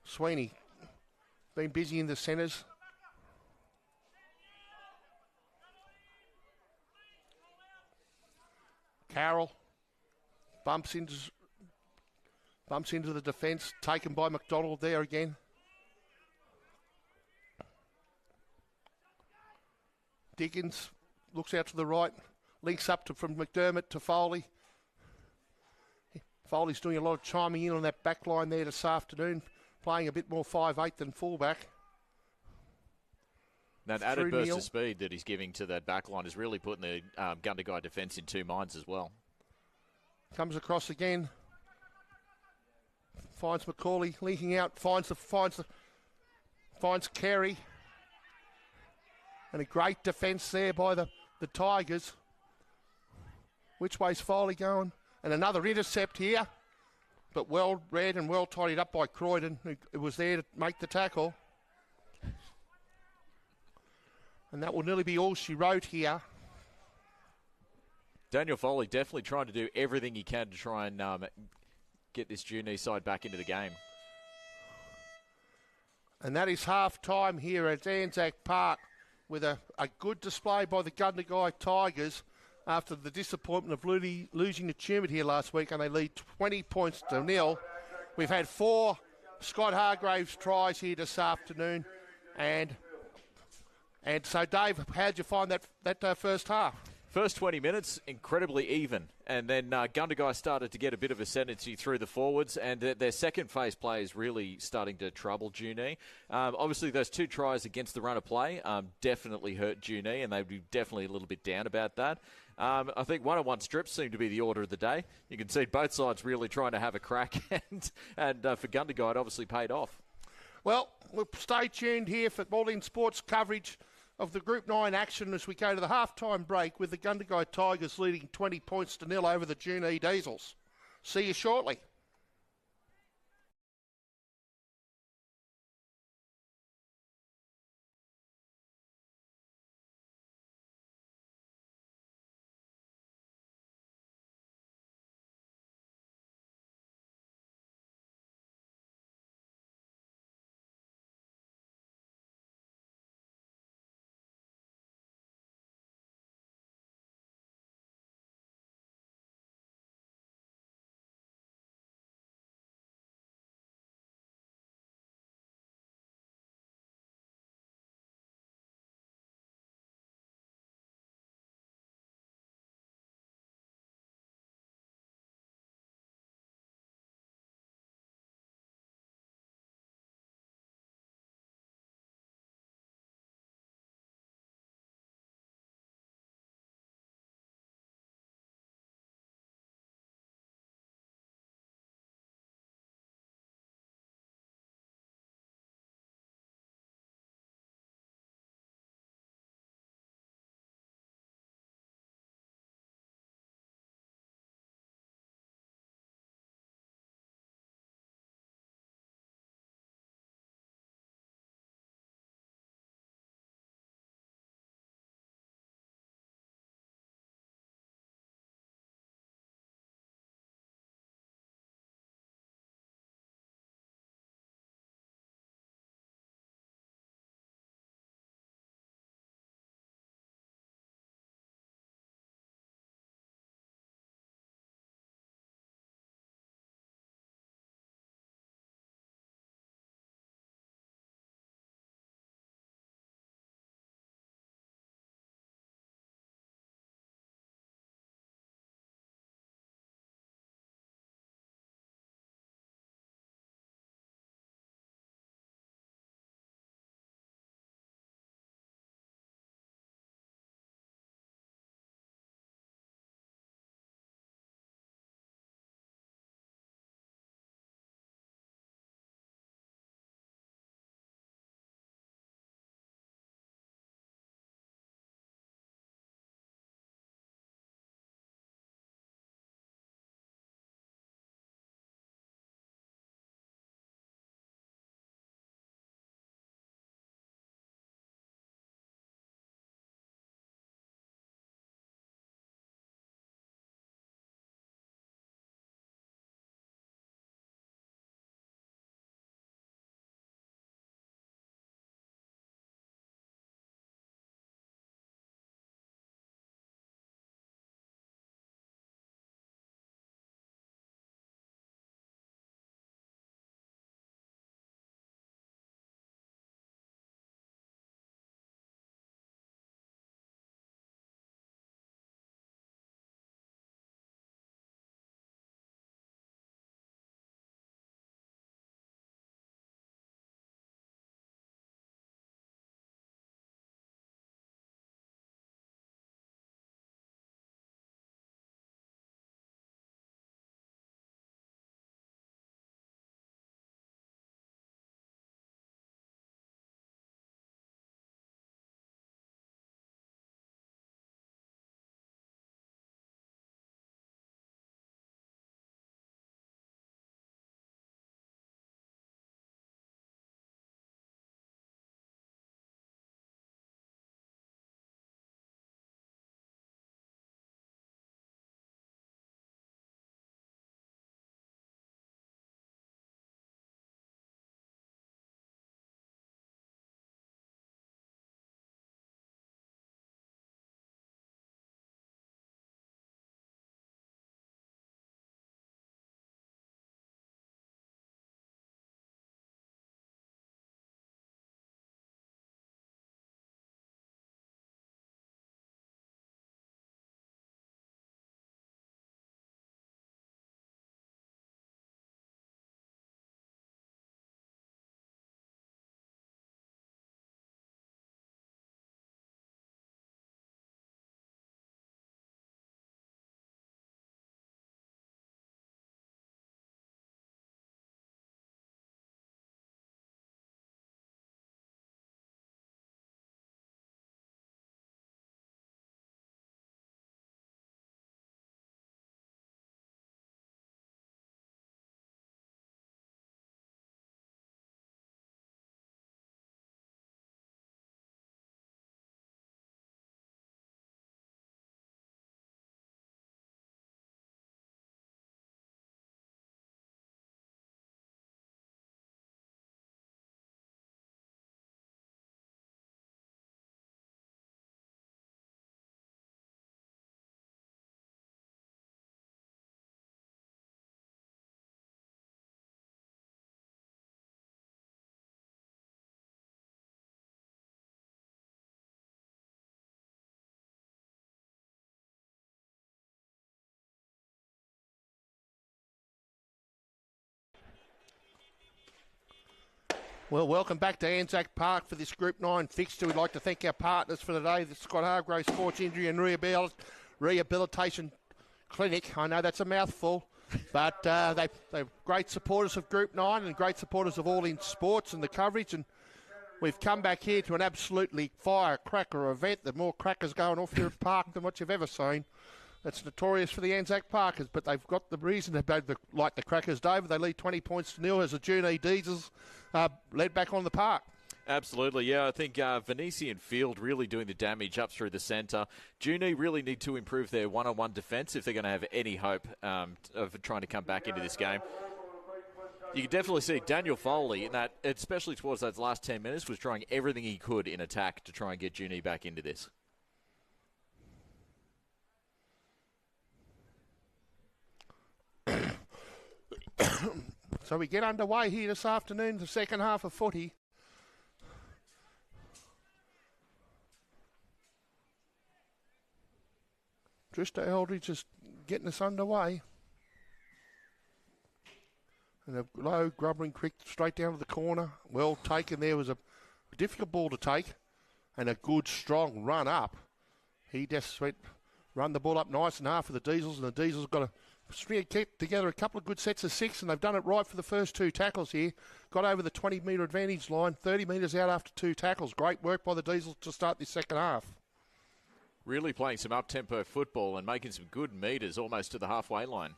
Sweeney been busy in the centres. Carroll bumps into the defence, taken by McDonald there again. Dickens looks out to the right, links up from McDermott to Foley. Foley's doing a lot of chiming in on that back line there this afternoon, playing a bit more 5'8" than fullback. That added burst of speed that he's giving to that back line is really putting the Gundagai defence in two minds as well. Comes across again. Finds McCauley linking out, finds Carey. And a great defence there by the Tigers. Which way's Foley going? And another intercept here. But well read and well tidied up by Croydon, who was there to make the tackle. And that will nearly be all she wrote here. Daniel Foley definitely trying to do everything he can to try and get this Junee side back into the game. And that is half-time here at Anzac Park with a good display by the Gundagai Tigers after the disappointment of losing to Tumut here last week, and they lead 20 points to 0. We've had 4 Scott Hargraves tries here this afternoon. And so, Dave, how'd you find that first half? First 20 minutes, incredibly even. And then Gundagai started to get a bit of ascendancy through the forwards, and their second phase play is really starting to trouble Junee. Obviously, those 2 tries against the run of play definitely hurt Junee, and they'd be definitely a little bit down about that. I think one-on-one strips seem to be the order of the day. You can see both sides really trying to have a crack, and for Gundagai, it obviously paid off. Well, we'll stay tuned here for All In Sports coverage of the Group 9 action as we go to the half-time break with the Gundagai Tigers leading 20 points to 0 over the Junee Diesels. See you shortly. Well, welcome back to Anzac Park for this Group 9 fixture. We'd like to thank our partners for today, the Scott Hargrove Sports Injury and Rehabilitation Clinic. I know that's a mouthful, but they're great supporters of Group 9 and great supporters of All In Sports and the coverage. And we've come back here to an absolutely firecracker event. There are more crackers going off here at Park than what you've ever seen. That's notorious for the Anzac Parkers, but they've got the reason to like the Crackers, David. They lead 20 points to nil as the Junee Diesels led back on the park. Absolutely, yeah. I think Venetian Field really doing the damage up through the centre. Junee really need to improve their one-on-one defence if they're going to have any hope of trying to come back into this game. You can definitely see Daniel Foley, in that, especially towards those last 10 minutes, was trying everything he could in attack to try and get Junee back into this. So we get underway here this afternoon, the second half of footy. Trista Eldridge is getting us underway. And a low, grubbering quick straight down to the corner. Well taken there. Was a difficult ball to take. And a good, strong run up. He just went, run the ball up nice and hard for the Diesels. And the Diesels got kept together a couple of good sets of 6. And they've done it right for the first 2 tackles here. Got over the 20-metre advantage line. 30 metres out after 2 tackles. Great work by the Diesels to start this second half. Really playing some up-tempo football and making some good metres almost to the halfway line.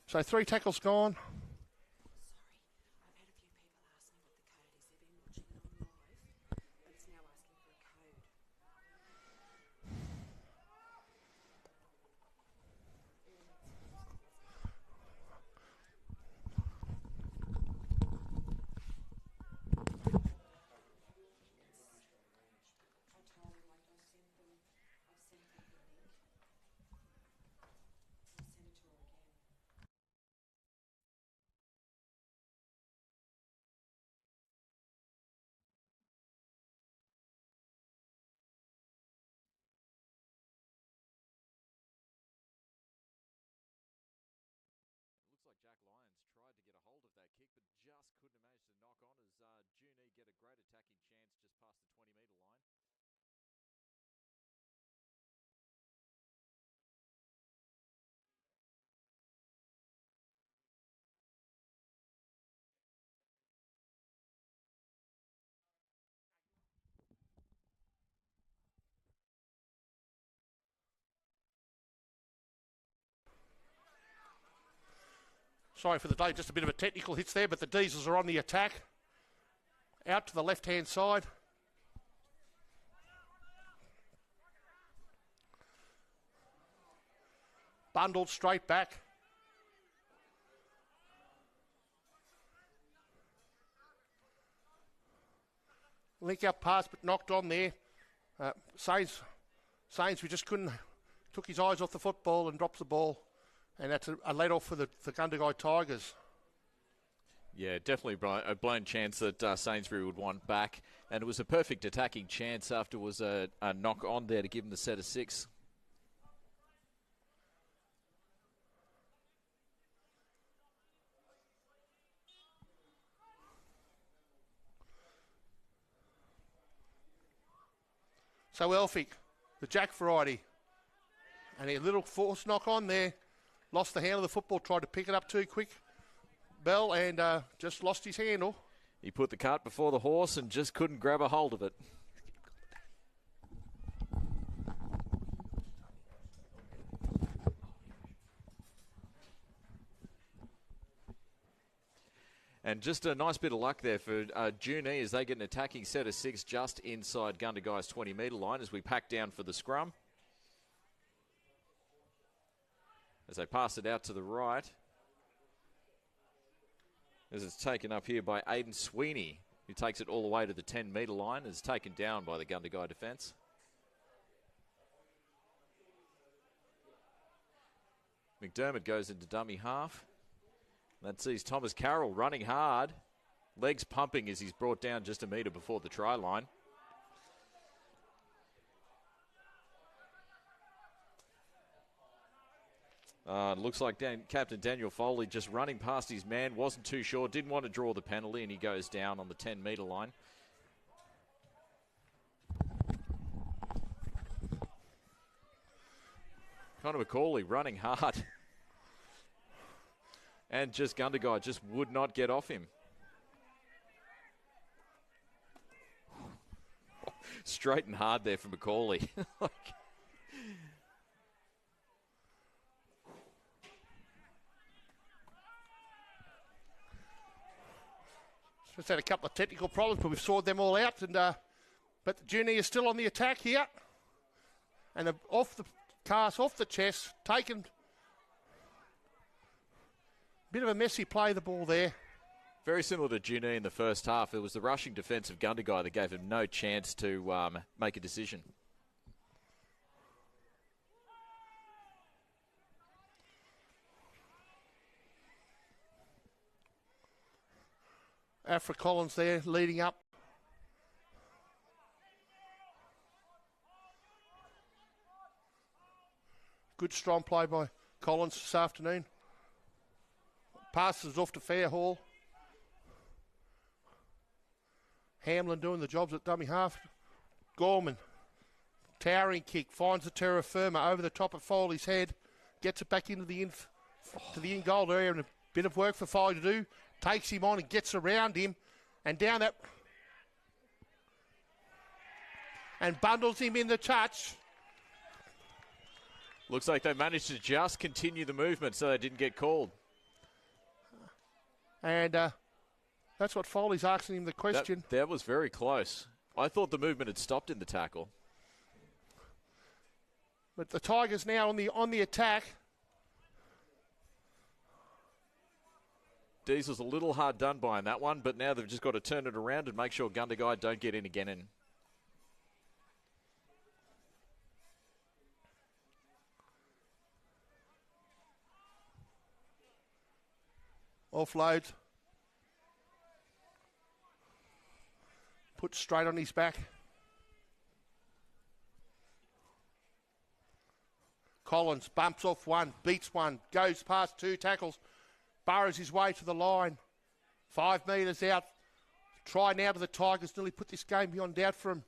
So 3 tackles gone. Sorry for the day, just a bit of a technical hits there, but the Diesels are on the attack. Out to the left-hand side. Bundled straight back. Link up pass, but knocked on there. Sainz, we just couldn't, took his eyes off the football and drops the ball. And that's a let-off for the Gundagai Tigers. Yeah, definitely a blown chance that Sainsbury would want back. And it was a perfect attacking chance after it was a knock on there to give him the set of 6. So Elphick, the Jack variety. And a little force knock on there. Lost the handle of the football, tried to pick it up too quick. Bell, and just lost his handle. He put the cart before the horse and just couldn't grab a hold of it. And just a nice bit of luck there for Junee as they get an attacking set of 6 just inside Gundagai's 20-metre line as we pack down for the scrum. As they pass it out to the right. As it's taken up here by Aidan Sweeney, who takes it all the way to the 10-metre line, is taken down by the Gundagai defence. McDermott goes into dummy half. That sees Thomas Carroll running hard. Legs pumping as he's brought down just a metre before the try line. Looks like Captain Daniel Foley just running past his man, wasn't too sure, didn't want to draw the penalty, and he goes down on the 10-metre line. Connor McCauley running hard. And just Gundagai just would not get off him. Straight and hard there for McCauley. Just had a couple of technical problems, but we've sorted them all out. And but Junee is still on the attack here. And off the cast, off the chest, taken. Bit of a messy play, the ball there. Very similar to Junee in the first half. It was the rushing defence of Gundagai that gave him no chance to make a decision. Afra Collins there leading up. Good strong play by Collins this afternoon. Passes off to Fairhall. Hamlin doing the jobs at dummy half. Gorman, towering kick, finds the terra firma over the top of Foley's head. Gets it back into the in goal area, and a bit of work for Foley to do. Takes him on and gets around him, and down that, and bundles him in the touch. Looks like they managed to just continue the movement so they didn't get called. And that's what Foley's asking him the question. That was very close. I thought the movement had stopped in the tackle. But the Tigers now on the attack. Diesel's a little hard done by in that one, but now they've just got to turn it around and make sure Gundagai don't get in again. Offload. Put straight on his back. Collins bumps off one, beats one, goes past two tackles, burrows his way to the line. 5 metres out. Try now to the Tigers, nearly put this game beyond doubt for him.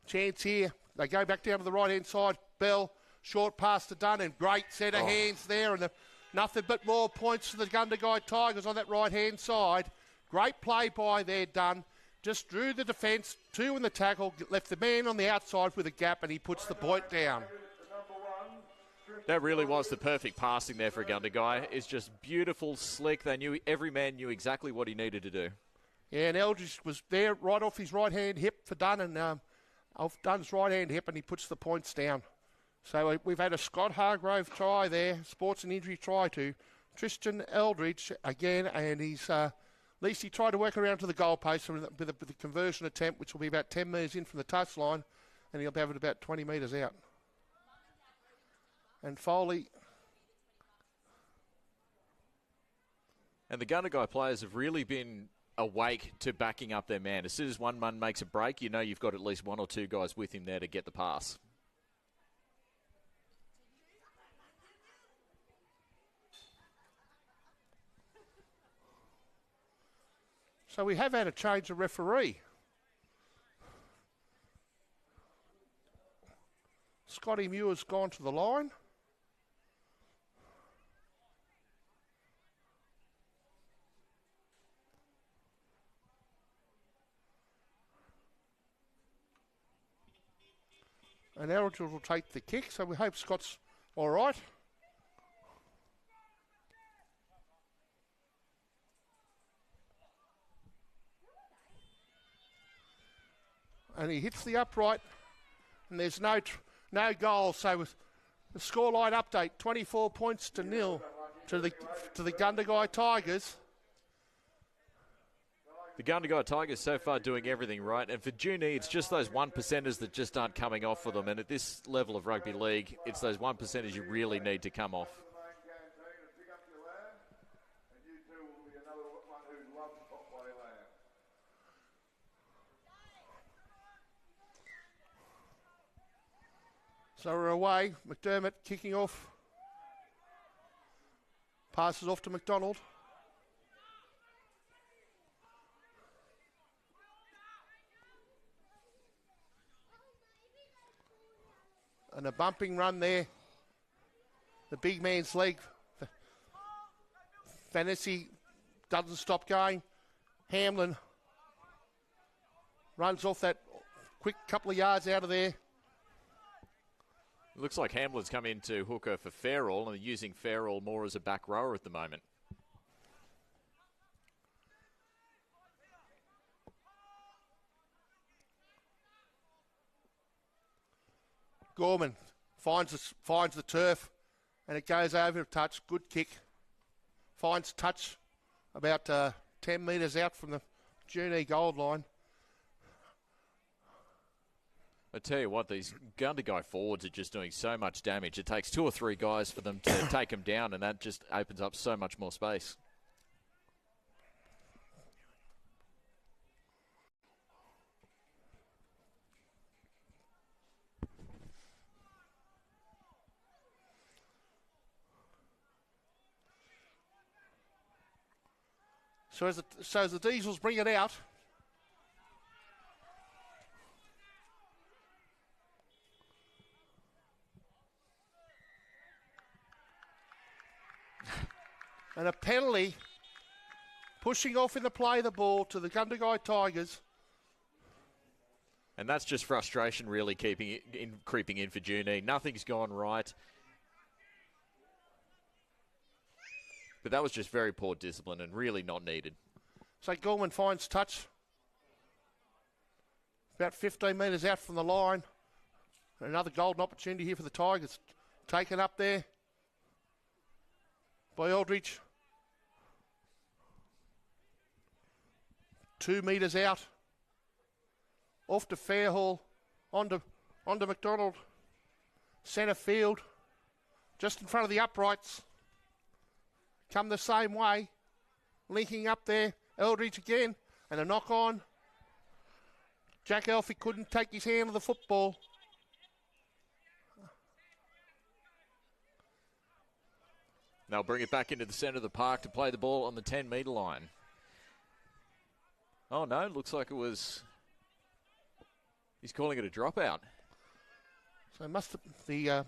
Chance here. They go back down to the right-hand side. Bell, short pass to Dunn, and great set of hands there, and nothing but more points for the Gundagai Tigers on that right-hand side. Great play by there, Dunn. Just drew the defence, 2 in the tackle, left the man on the outside with a gap, and he puts the point down. That really was the perfect passing there for Gundagai. It's just beautiful, slick. Every man knew exactly what he needed to do. Yeah, and Eldridge was there right off his right-hand hip for Dunn, and off Dunn's right-hand hip, and he puts the points down. So we've had a Scott Hargrove try there, sports and injury try to Tristan Eldridge again, and he's at least he tried to work around to the goalpost with a conversion attempt, which will be about 10 metres in from the touchline, and he'll have it about 20 metres out. And Foley. And the Gundagai players have really been awake to backing up their man. As soon as one man makes a break, you know you've got at least 1 or 2 guys with him there to get the pass. So we have had a change of referee. Scotty Muir's gone to the line. And Eldridge will take the kick, so we hope Scott's all right. And he hits the upright, and there's no goal. So with the scoreline update, 24 points to 0 to the Gundagai Tigers. The Gundagai Tigers so far doing everything right, and for Junee, it's just those 1%ers that just aren't coming off for them. And at this level of rugby league, it's those 1%ers you really need to come off. So we're away. McDermott kicking off. Passes off to McDonald. And a bumping run there. The big man's leg. Fantasy doesn't stop going. Hamlin runs off that quick couple of yards out of there. Looks like Hamlin's come into hooker for Farrell and they're using Farrell more as a back rower at the moment. Gorman finds the turf and it goes over a touch. Good kick. Finds touch about 10 metres out from the Junee goal line. I tell you what, these Gundagai forwards are just doing so much damage. It takes 2 or 3 guys for them to take them down, and that just opens up so much more space. So as the Diesels bring it out, and a penalty pushing off in the play of the ball to the Gundagai Tigers. And that's just frustration really creeping in for Junee. Nothing's gone right. But that was just very poor discipline and really not needed. So Gorman finds touch. About 15 metres out from the line. Another golden opportunity here for the Tigers. Taken up there by Eldridge. 2 metres out. Off to Fairhall. Onto McDonald. Centre field. Just in front of the uprights. Come the same way. Linking up there. Eldridge again. And a knock on. Jack Elphy couldn't take his hand on the football. They'll bring it back into the centre of the park to play the ball on the 10-metre line. Oh, no, looks like it was... He's calling it a dropout. So must have the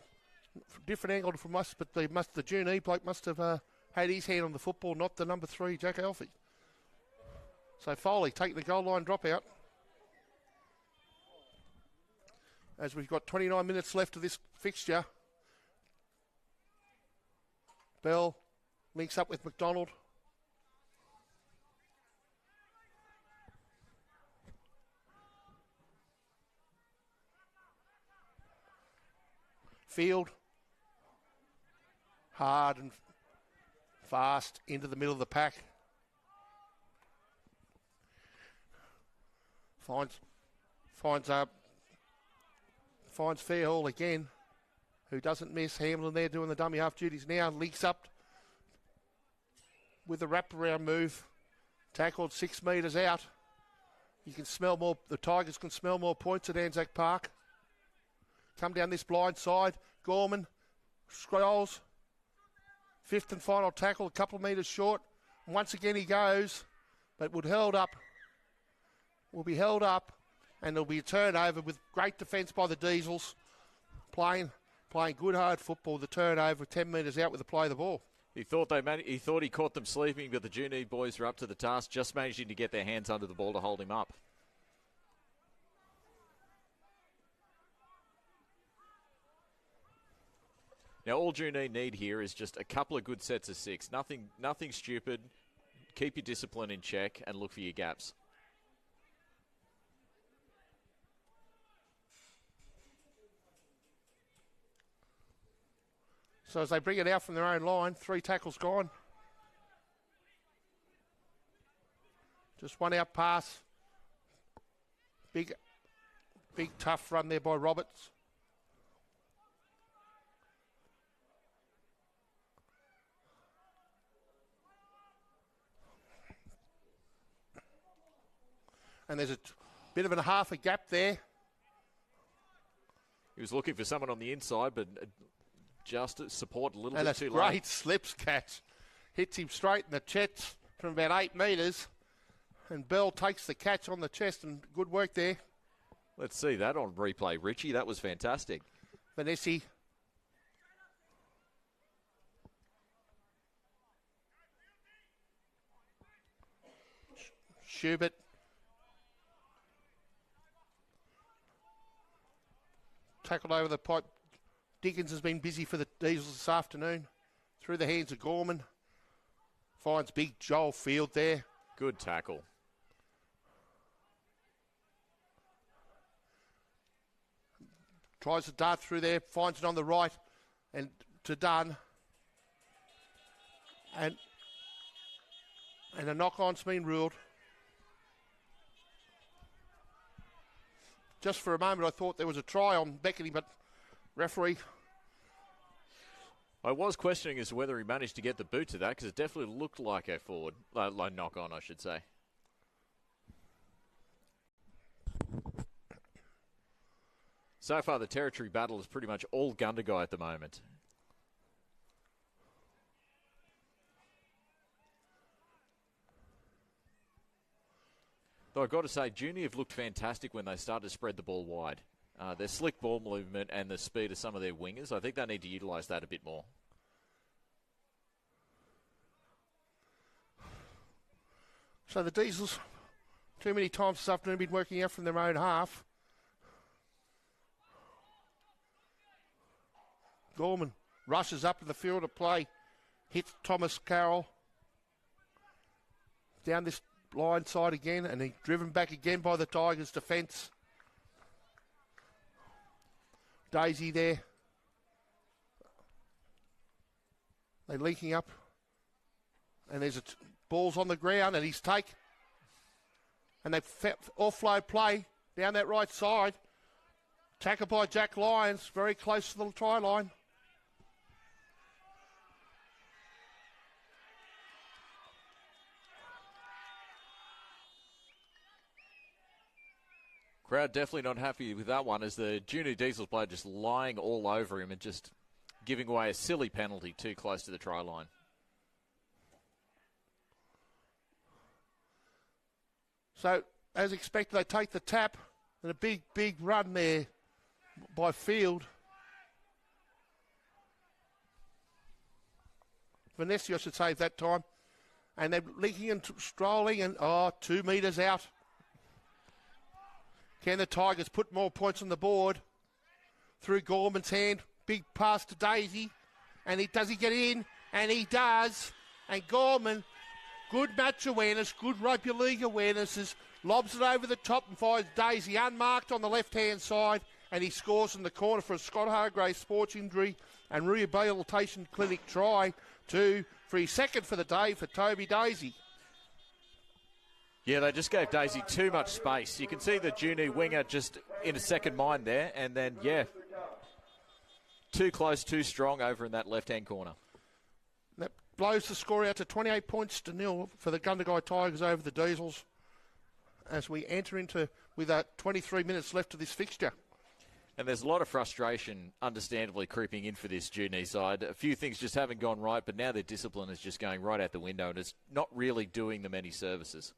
different angle from us, but the Junee bloke must have had his hand on the football, not the number 3, Jack Elphy. So Foley taking the goal line dropout. As we've got 29 minutes left of this fixture. Bell links up with McDonald. Field. Hard and fast into the middle of the pack. Finds Fairhall again, who doesn't miss. Hamlin there doing the dummy half duties now. Leaks up with a wraparound move. Tackled 6 metres out. You can smell more. The Tigers can smell more points at Anzac Park. Come down this blind side. Gorman scrolls. 5th and final tackle, a couple of metres short. And once again he goes, but will be held up, and there'll be a turnover with great defence by the Diesels. Playing good hard football. The turnover 10 metres out with the play of the ball. He thought he caught them sleeping, but the Junee boys were up to the task, just managing to get their hands under the ball to hold him up. Now, all Junee need here is just a couple of good sets of 6. Nothing stupid. Keep your discipline in check and look for your gaps. So as they bring it out from their own line, 3 tackles gone. Just one out pass. Big tough run there by Roberts. And there's a bit of a gap there. He was looking for someone on the inside, but just support a little and bit too late. And a great slips catch. hits him straight in the chest from about 8 metres. And Bell takes the catch on the chest, and good work there. Let's see that on replay, Richie. That was fantastic. Vanessa. Schubert. Tackled over the pipe. Dickens has been busy for the Diesels this afternoon. Through the hands of Gorman. Finds big Joel Field there. Good tackle. Tries to dart through there. Finds it on the right. And to Dunn. And a knock-on's been ruled. Just for a moment, I thought there was a try on Beckettey, but referee. I was questioning as to whether he managed to get the boot to that because it definitely looked like a forward, like knock on, I should say. So far, the territory battle is pretty much all Gundagai at the moment. Though I've got to say, Junee have looked fantastic when they started to spread the ball wide. Their slick ball movement and the speed of some of their wingers, I think they need to utilise that a bit more. So the Diesels, too many times this afternoon, been working out from their own half. Gorman rushes up to the field of play, hits Thomas Carroll down this line side again, and he's driven back again by the Tigers' defence. Daisy there. They're linking up. And there's balls on the ground, and he's take. And they offload play down that right side. Tackled by Jack Lyons, very close to the try line. Crowd definitely not happy with that one as the Junee Diesels player just lying all over him and just giving away a silly penalty too close to the try line. So, as expected, they take the tap and a big, big run there by Field. Vanessa, I should say, that time. And they're linking and strolling and, 2 metres out. Can the Tigers put more points on the board? Through Gorman's hand. Big pass to Daisy. And does he get in? And he does. And Gorman, good match awareness, good rugby league awareness, lobs it over the top and finds Daisy unmarked on the left-hand side. And he scores in the corner for a Scott Hargrave sports injury and rehabilitation clinic try for his second for the day for Toby Daisy. Yeah, they just gave Daisy too much space. You can see the Junee winger just in a second mind there. And then, too close, too strong over in that left-hand corner. That blows the score out to 28 points to 0 for the Gundagai Tigers over the Diesels as we enter into with 23 minutes left of this fixture. And there's a lot of frustration, understandably, creeping in for this Junee side. A few things just haven't gone right, but now their discipline is just going right out the window and it's not really doing them any services.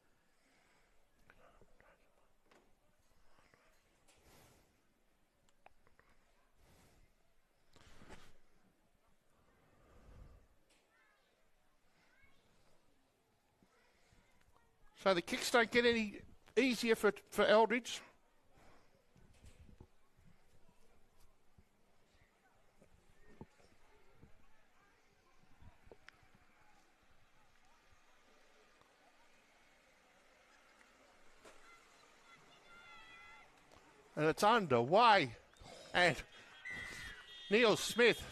So the kicks don't get any easier for Eldridge. And it's underway. And Neil Smith,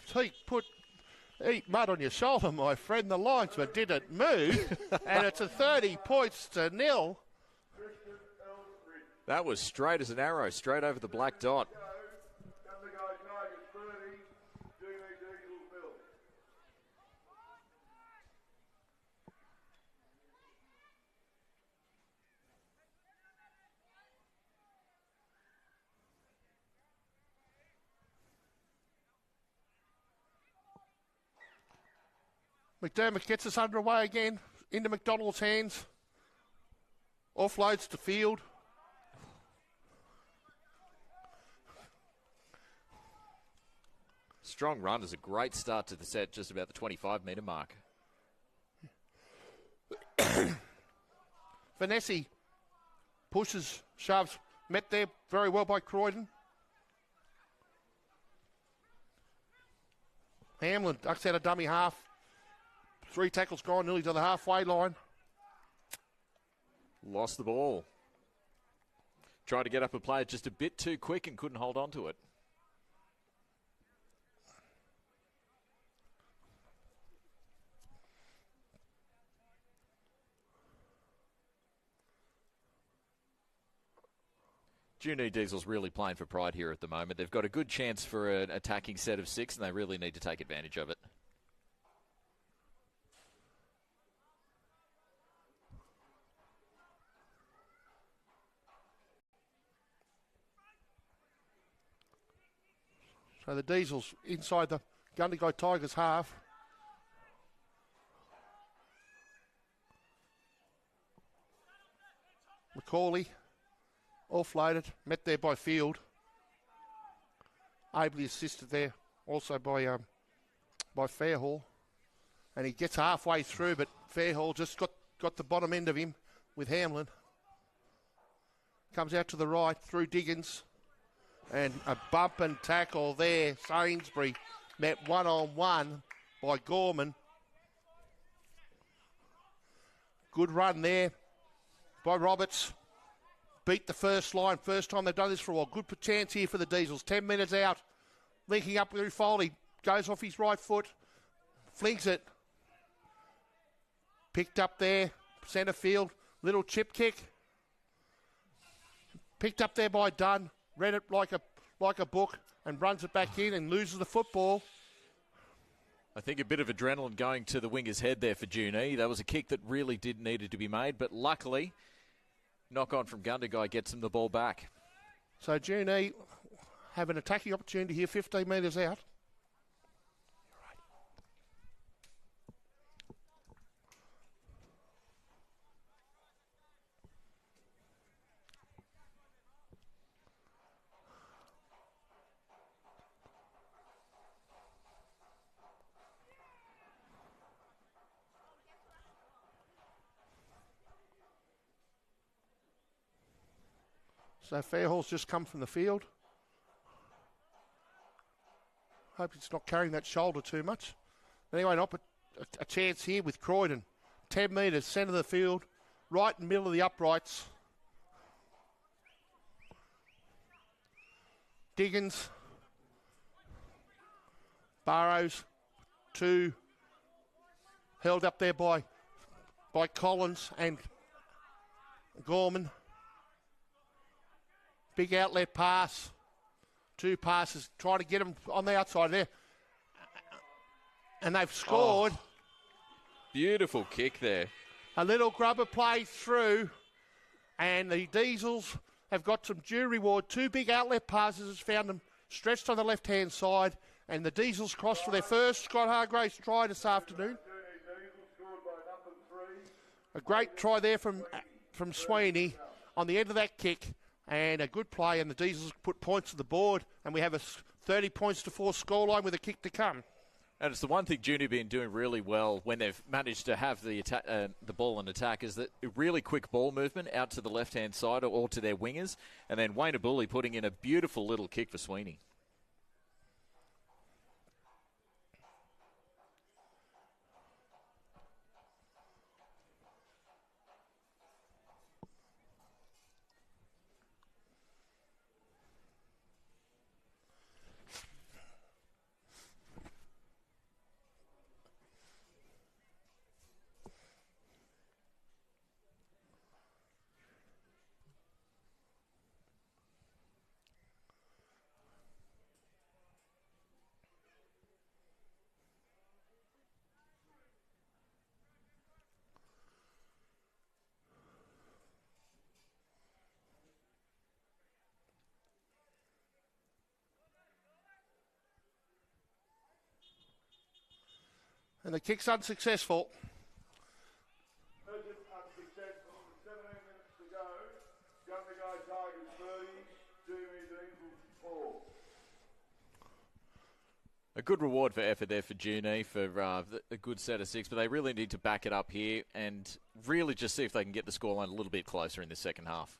eat mud on your shoulder, my friend. The linesman didn't move. And it's a 30 points to 0. That was straight as an arrow, straight over the black dot. McDermott gets us underway again. Into McDonald's hands. Offloads to field. Strong run is a great start to the set, just about the 25-metre mark. Vanessa pushes, shoves, met there very well by Croydon. Hamlin ducks out a dummy half. 3 tackles gone nearly to the halfway line. Lost the ball. Tried to get up a play just a bit too quick and couldn't hold on to it. Junee Diesel's really playing for pride here at the moment. They've got a good chance for an attacking set of 6, and they really need to take advantage of it. So the Diesels inside the Gundagai Tigers half. Macaulay offloaded, met there by Field. Ably assisted there also by Fairhall. And he gets halfway through, but Fairhall just got the bottom end of him with Hamlin. Comes out to the right through Diggins. And a bump and tackle there. Sainsbury met one-on-one by Gorman. Good run there by Roberts. Beat the first line. First time they've done this for a while. Good chance here for the Diesels. 10 minutes out. Linking up with Foley. Goes off his right foot. Flings it. Picked up there. Centre field. Little chip kick. Picked up there by Dunn. Read it like a book and runs it back in and loses the football. I think a bit of adrenaline going to the winger's head there for Junee. That was a kick that really needed to be made, but luckily, knock on from Gundagai gets him the ball back. So Junee have an attacking opportunity here, 15 metres out. So Fairhall's just come from the field. Hope it's not carrying that shoulder too much. Anyway, a chance here with Croydon. 10 metres, centre of the field, right in the middle of the uprights. Diggins. Burrows. 2. Held up there by Collins and Gorman. Big outlet pass. 2 passes. Trying to get them on the outside there. And they've scored. Oh, beautiful kick there. A little grubber play through. And the Diesels have got some due reward. 2 big outlet passes. Found them stretched on the left-hand side. And the Diesels crossed for their first Scott Hargraves try this afternoon. A great try there from Sweeney on the end of that kick. And a good play, and the Diesels put points to the board, and we have a 30 points to 4 scoreline with a kick to come. And it's the one thing Junee been doing really well when they've managed to have the ball in attack is that really quick ball movement out to the left-hand side or to their wingers, and then Wayne Abuli putting in a beautiful little kick for Sweeney. And the kick's unsuccessful. Unsuccessful. 17 minutes to go. Gundagai Tigers 30, Junee 4. A good reward for effort there for Junee for a good set of 6, but they really need to back it up here and really just see if they can get the scoreline a little bit closer in the second half.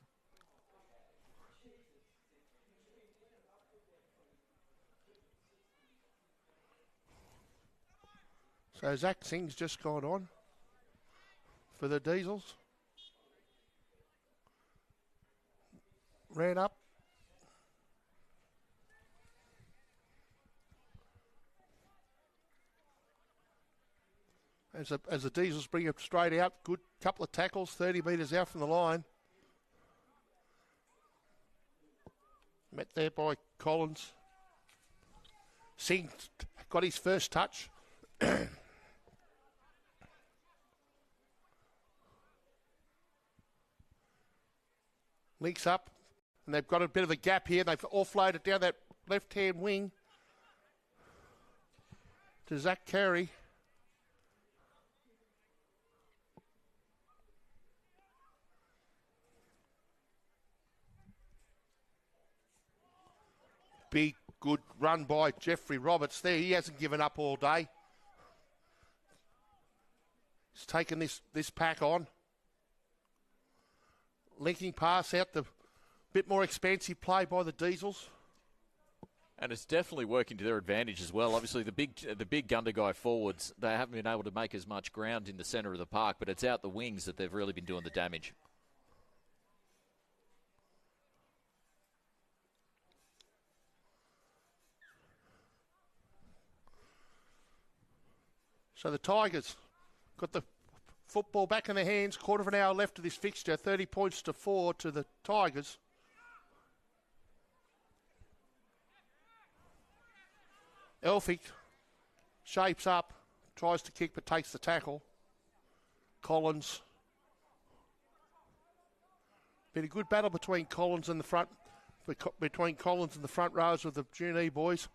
So Zach Singh's just gone on for the Diesels. Ran up. As the Diesels bring it straight out, good couple of tackles, 30 metres out from the line. Met there by Collins. Singh got his first touch. Links up, and they've got a bit of a gap here. They've offloaded it down that left-hand wing to Zach Carey. Big, good run by Jeffrey Roberts there. He hasn't given up all day. He's taken this pack on. Linking pass out, the bit more expansive play by the Diesels. And it's definitely working to their advantage as well. Obviously, the big Gundagai forwards, they haven't been able to make as much ground in the centre of the park, but it's out the wings that they've really been doing the damage. So the Tigers got the football back in their hands. Quarter of an hour left of this fixture. 30 points to 4 to the Tigers. Elphick shapes up, tries to kick but takes the tackle. Collins. Been a good battle between Collins and the front rows of the Junee boys.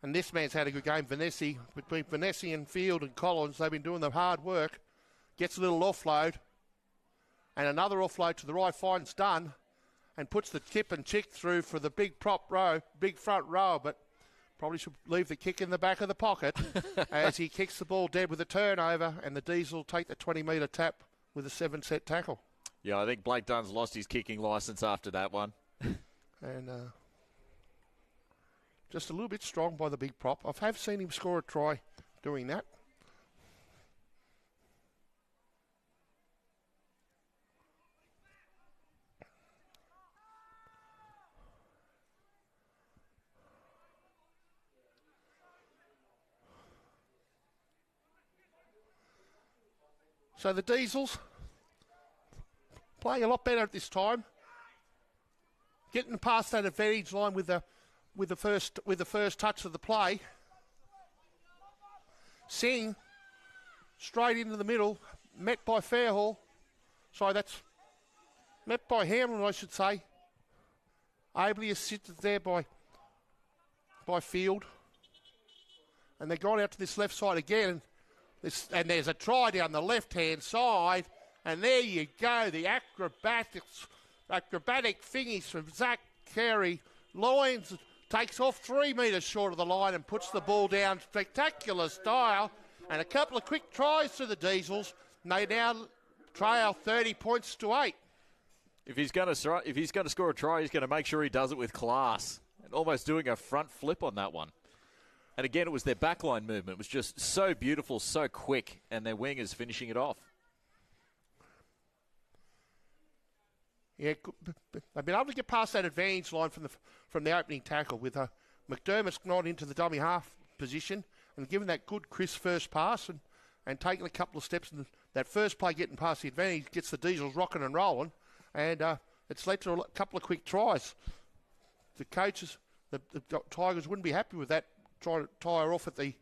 And this man's had a good game, Vanessa. Between Vanessa and Field and Collins, they've been doing the hard work. Gets a little offload. And another offload to the right, finds Dunn. And puts the tip and chick through for the big front row. But probably should leave the kick in the back of the pocket as he kicks the ball dead with a turnover. And the Diesel take the 20-metre tap with a 7-set tackle. Yeah, I think Blake Dunn's lost his kicking licence after that one. And just a little bit strong by the big prop. I have seen him score a try doing that. So the Diesels playing a lot better at this time. Getting past that advantage line with the first touch of the play. Singh straight into the middle, met by Fairhall. Sorry, that's met by Hamlin, I should say. Ably assisted there by Field. And they've gone out to this left side again. And there's a try down the left-hand side. And there you go, the acrobatic finish from Zach Carey. Loynes takes off 3 metres short of the line and puts the ball down. Spectacular style. And a couple of quick tries to the Diesels. And they now trail 30 points to 8. If he's going to score a try, he's going to make sure he does it with class. And almost doing a front flip on that one. And again, it was their backline movement. It was just so beautiful, so quick, and their wingers finishing it off. Yeah, they've been able to get past that advantage line from the opening tackle with McDermott's not into the dummy half position and given that good crisp first pass and taking a couple of steps. And that first play getting past the advantage gets the Diesels rocking and rolling, and it's led to a couple of quick tries. The coaches, the Tigers wouldn't be happy with that, trying to tire off at the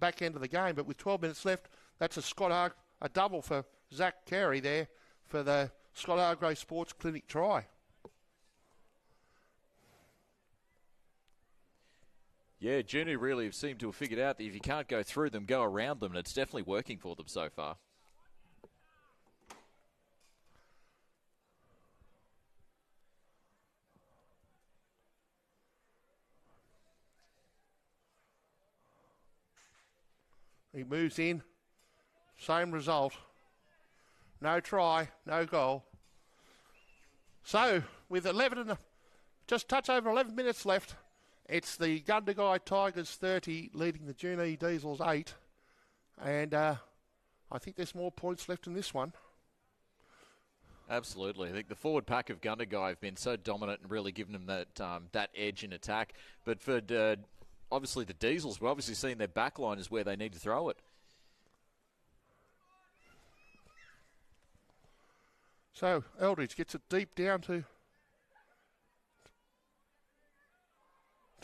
back end of the game, but with 12 minutes left, that's a double for Zach Carey there for the Scott Hargrave Sports Clinic try. Yeah, Junee really seemed to have figured out that if you can't go through them, go around them, and it's definitely working for them so far. He moves in. Same result. No try, no goal. So, with just touch over 11 minutes left, it's the Gundagai Tigers 30 leading the Junee Diesels 8. And I think there's more points left in this one. Absolutely. I think the forward pack of Gundagai have been so dominant and really given them that edge in attack. But for obviously the Diesels, we're obviously seeing their back line is where they need to throw it. So Eldridge gets it deep down to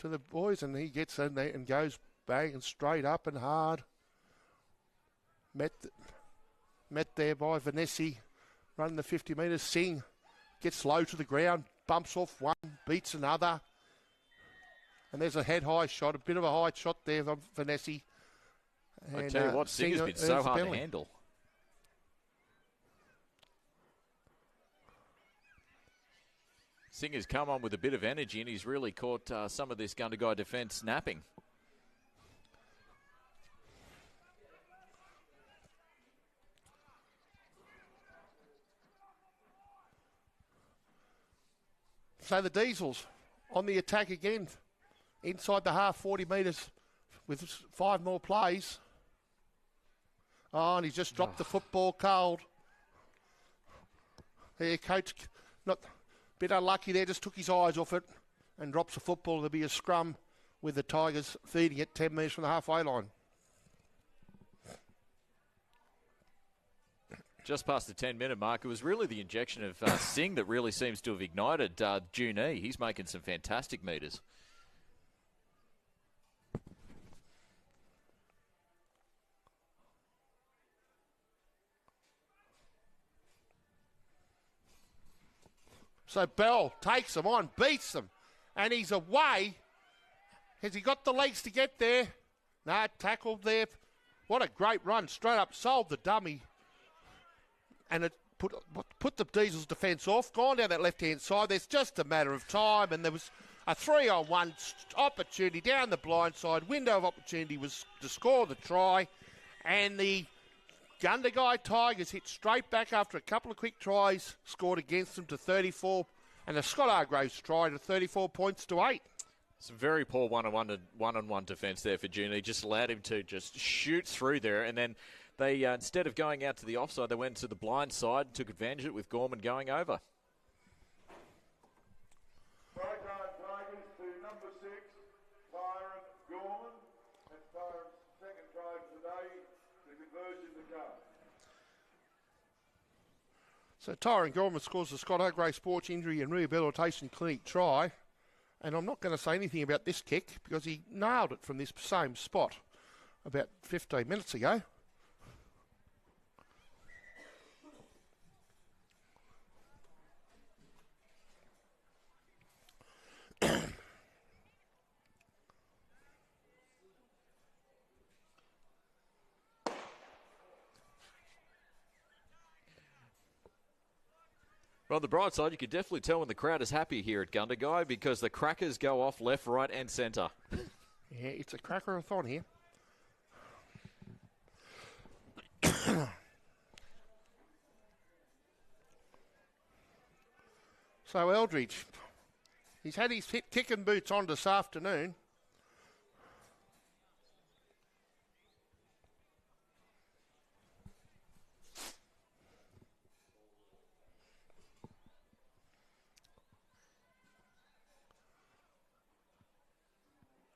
the boys, and he gets in there and goes banging straight up and hard. Met there by Vanessa, running the 50 metres. Singh gets low to the ground, bumps off one, beats another. And there's a head-high shot, a bit of a high shot there from Vanessa. I tell you what, Singh has been so hard to handle. Singh has come on with a bit of energy, and he's really caught some of this Gundagai defence napping. So the Diesels on the attack again, inside the half, 40 metres with 5 more plays. Oh, and he's just dropped the football cold. There, coach, not... bit unlucky there, just took his eyes off it and drops the football. There'll be a scrum with the Tigers feeding it 10 metres from the halfway line. Just past the 10-minute mark, it was really the injection of Singh that really seems to have ignited Junee. He's making some fantastic metres. So Bell takes them on, beats them, and he's away. Has he got the legs to get there? No, tackled there. What a great run, straight up, sold the dummy. And it put the Diesels defence off, gone down that left-hand side. There's just a matter of time, and there was a 3-on-1 opportunity down the blind side. Window of opportunity was to score the try, and the Gundagai Tigers hit straight back after a couple of quick tries, scored against them to 34, and the Scott Hargraves try to 34 points to 8. Some very poor one-on-one defence there for Junee. Just allowed him to just shoot through there, and then they, instead of going out to the offside, they went to the blind side, took advantage of it with Gorman going over. Tigers to number 6, Tyron Gorman. That's Tyron's second try today. The conversion to go. So Tyron Gorman scores the Scott Hargraves Sports Injury and Rehabilitation Clinic try. And I'm not going to say anything about this kick because he nailed it from this same spot about 15 minutes ago. Well, on the bright side, you can definitely tell when the crowd is happy here at Gundagai because the crackers go off left, right and centre. Yeah, it's a cracker-a-thon here. So Eldridge, he's had his kicking boots on this afternoon.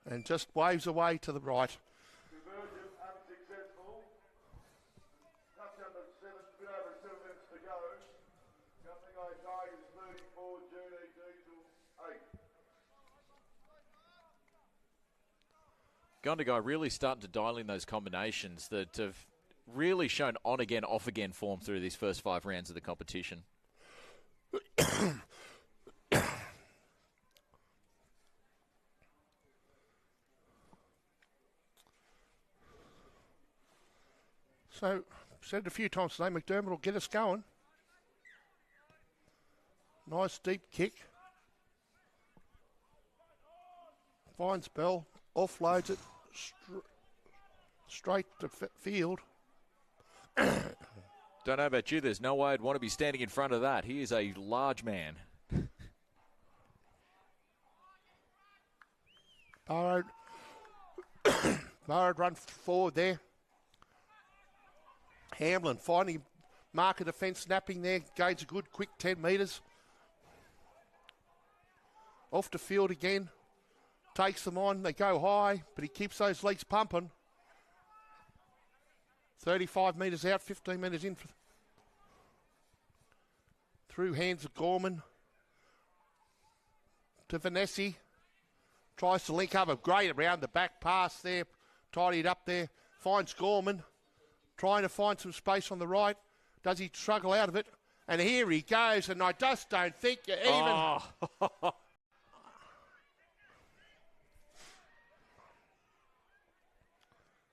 And just waves away to the right. Conversion unsuccessful. Touch under 7, bit over 7 minutes to go. Gundagai Tigers 34, Junee Diesel 8. Gundagai really starting to dial in those combinations that have really shown on-again, off-again form through these first 5 rounds of the competition. So, said it a few times today, McDermott will get us going. Nice deep kick. Finds Bell, offloads it straight to field. Don't know about you, there's no way I'd want to be standing in front of that. He is a large man. Burrowed run forward there. Hamlin finding marker defence snapping there. Gains a good quick 10 metres. Off the field again. Takes them on. They go high, but he keeps those legs pumping. 35 metres out, 15 metres in. Through hands of Gorman. To Vanessa. Tries to link up a great around the back pass there. Tidied up there. Finds Gorman. Trying to find some space on the right. Does he struggle out of it? And here he goes, and I just don't think you even... Oh.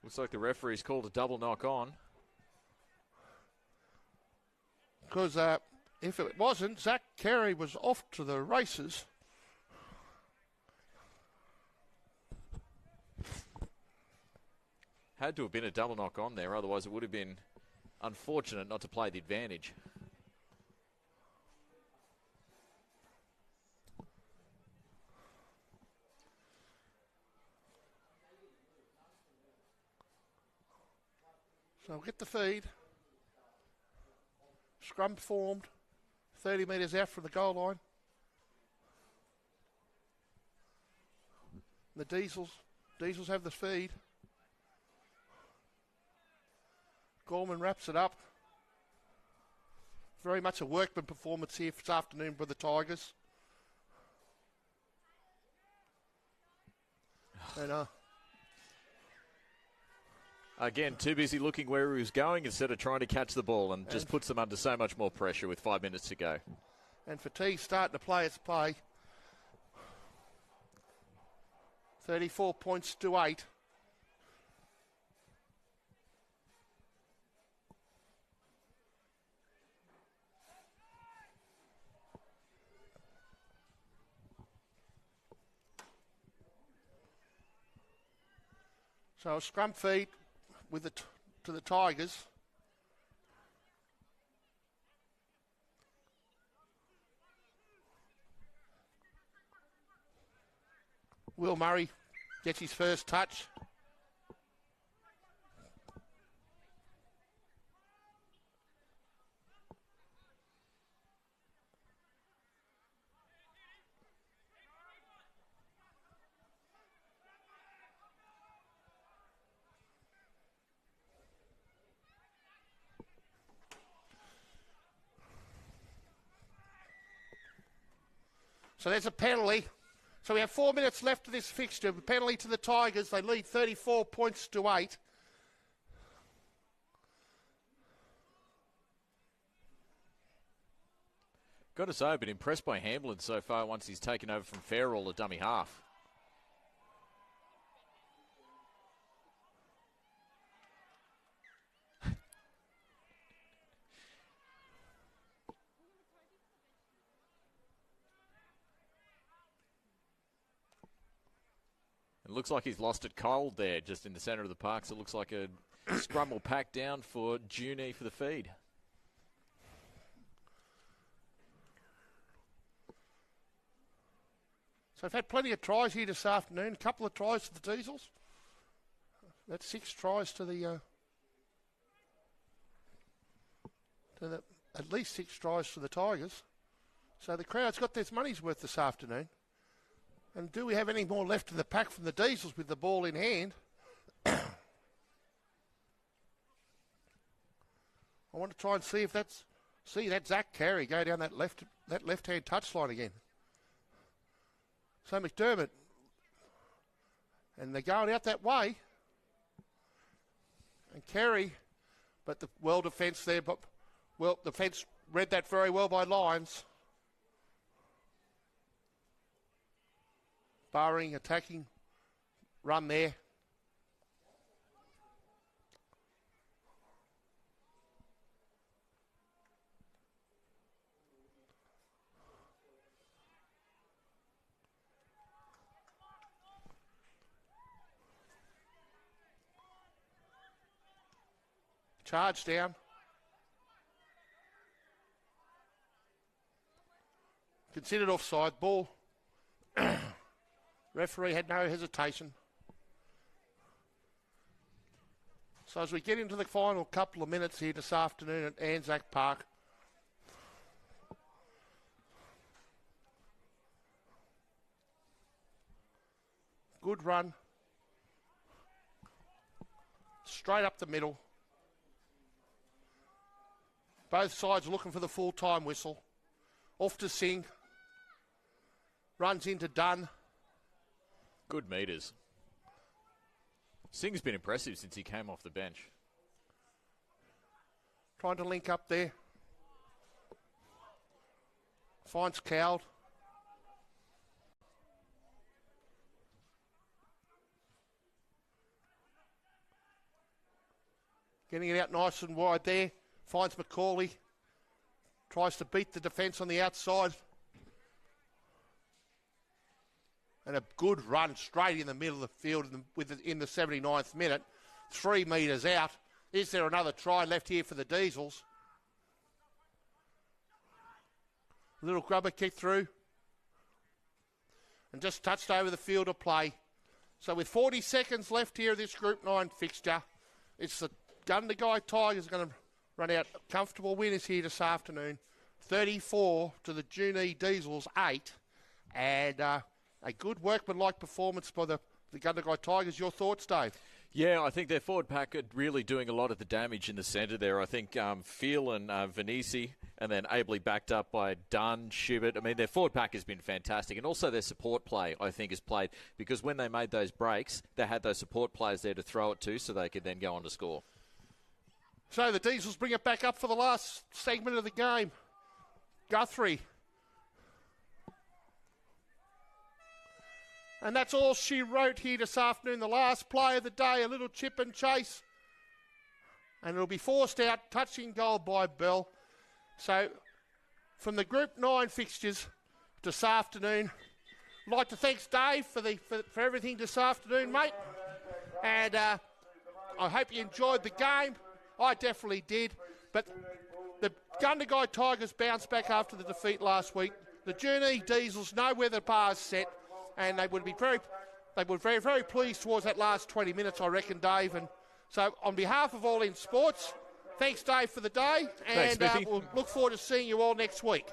Looks like the referee's called a double knock on. Because if it wasn't, Zach Carey was off to the races. Had to have been a double knock on there, otherwise it would have been unfortunate not to play the advantage. So we'll get the feed. Scrum formed, 30 metres out from the goal line. The Diesels have the feed. Gorman wraps it up. Very much a workman performance here this afternoon by the Tigers. And again, too busy looking where he was going instead of trying to catch the ball, and just puts them under so much more pressure with 5 minutes to go. And fatigue starting to play its play. 34 points to 8. So a scrum feed with to the Tigers. Will Murray gets his first touch. So there's a penalty. So we have 4 minutes left of this fixture. A penalty to the Tigers. They lead 34 points to 8. Got to say, I've been impressed by Hamlin so far once he's taken over from Farrell, a dummy half. It looks like he's lost it cold there, just in the centre of the park. So it looks like a scrum will pack down for Junee for the feed. So we've had plenty of tries here this afternoon. A couple of tries to the Diesels. That's 6 tries to the at least 6 tries to the Tigers. So the crowd's got their money's worth this afternoon. And do we have any more left in the pack from the Diesels with the ball in hand? I want to try and see if that's that Zach Carey go down that left-hand touchline again. So McDermott, and they're going out that way. And Carey, but the well defence there, but well the defence read that very well by Lyons. Barring, attacking, run there. Charge down. Considered offside. Ball. Referee had no hesitation. So as we get into the final couple of minutes here this afternoon at Anzac Park, good run. Straight up the middle. Both sides looking for the full-time whistle. Off to Singh. Runs into Dunn. Good meters. Singh's been impressive since he came off the bench. Trying to link up there. Finds Cowd. Getting it out nice and wide there. Finds Macaulay. Tries to beat the defence on the outside. And a good run straight in the middle of the field in the 79th minute. 3 metres out. Is there another try left here for the Diesels? A little grubber kick through. And just touched over the field of play. So with 40 seconds left here of this Group 9 fixture, it's the Gundagai Tigers going to run out comfortable winners here this afternoon. 34 to the Junee Diesels 8. And a good workmanlike performance by the Gundagai Tigers. Your thoughts, Dave? Yeah, I think their forward pack are really doing a lot of the damage in the centre there. I think Phil and Venisi, and then ably backed up by Dunn, Shivert. I mean, their forward pack has been fantastic. And also their support play, I think, has played, because when they made those breaks, they had those support players there to throw it to so they could then go on to score. So the Diesels bring it back up for the last segment of the game. Guthrie. And that's all she wrote here this afternoon. The last play of the day, a little chip and chase. And it'll be forced out, touching goal by Bell. So from the Group 9 fixtures this afternoon, I'd like to thank Dave for everything this afternoon, mate. And I hope you enjoyed the game. I definitely did. But the Gundagai Tigers bounced back after the defeat last week. The Junee Diesels know where the bar's set. And they would be very, very pleased towards that last 20 minutes, I reckon, Dave. And so on behalf of All In Sports, thanks, Dave, for the day. And Thanks, we'll look forward to seeing you all next week.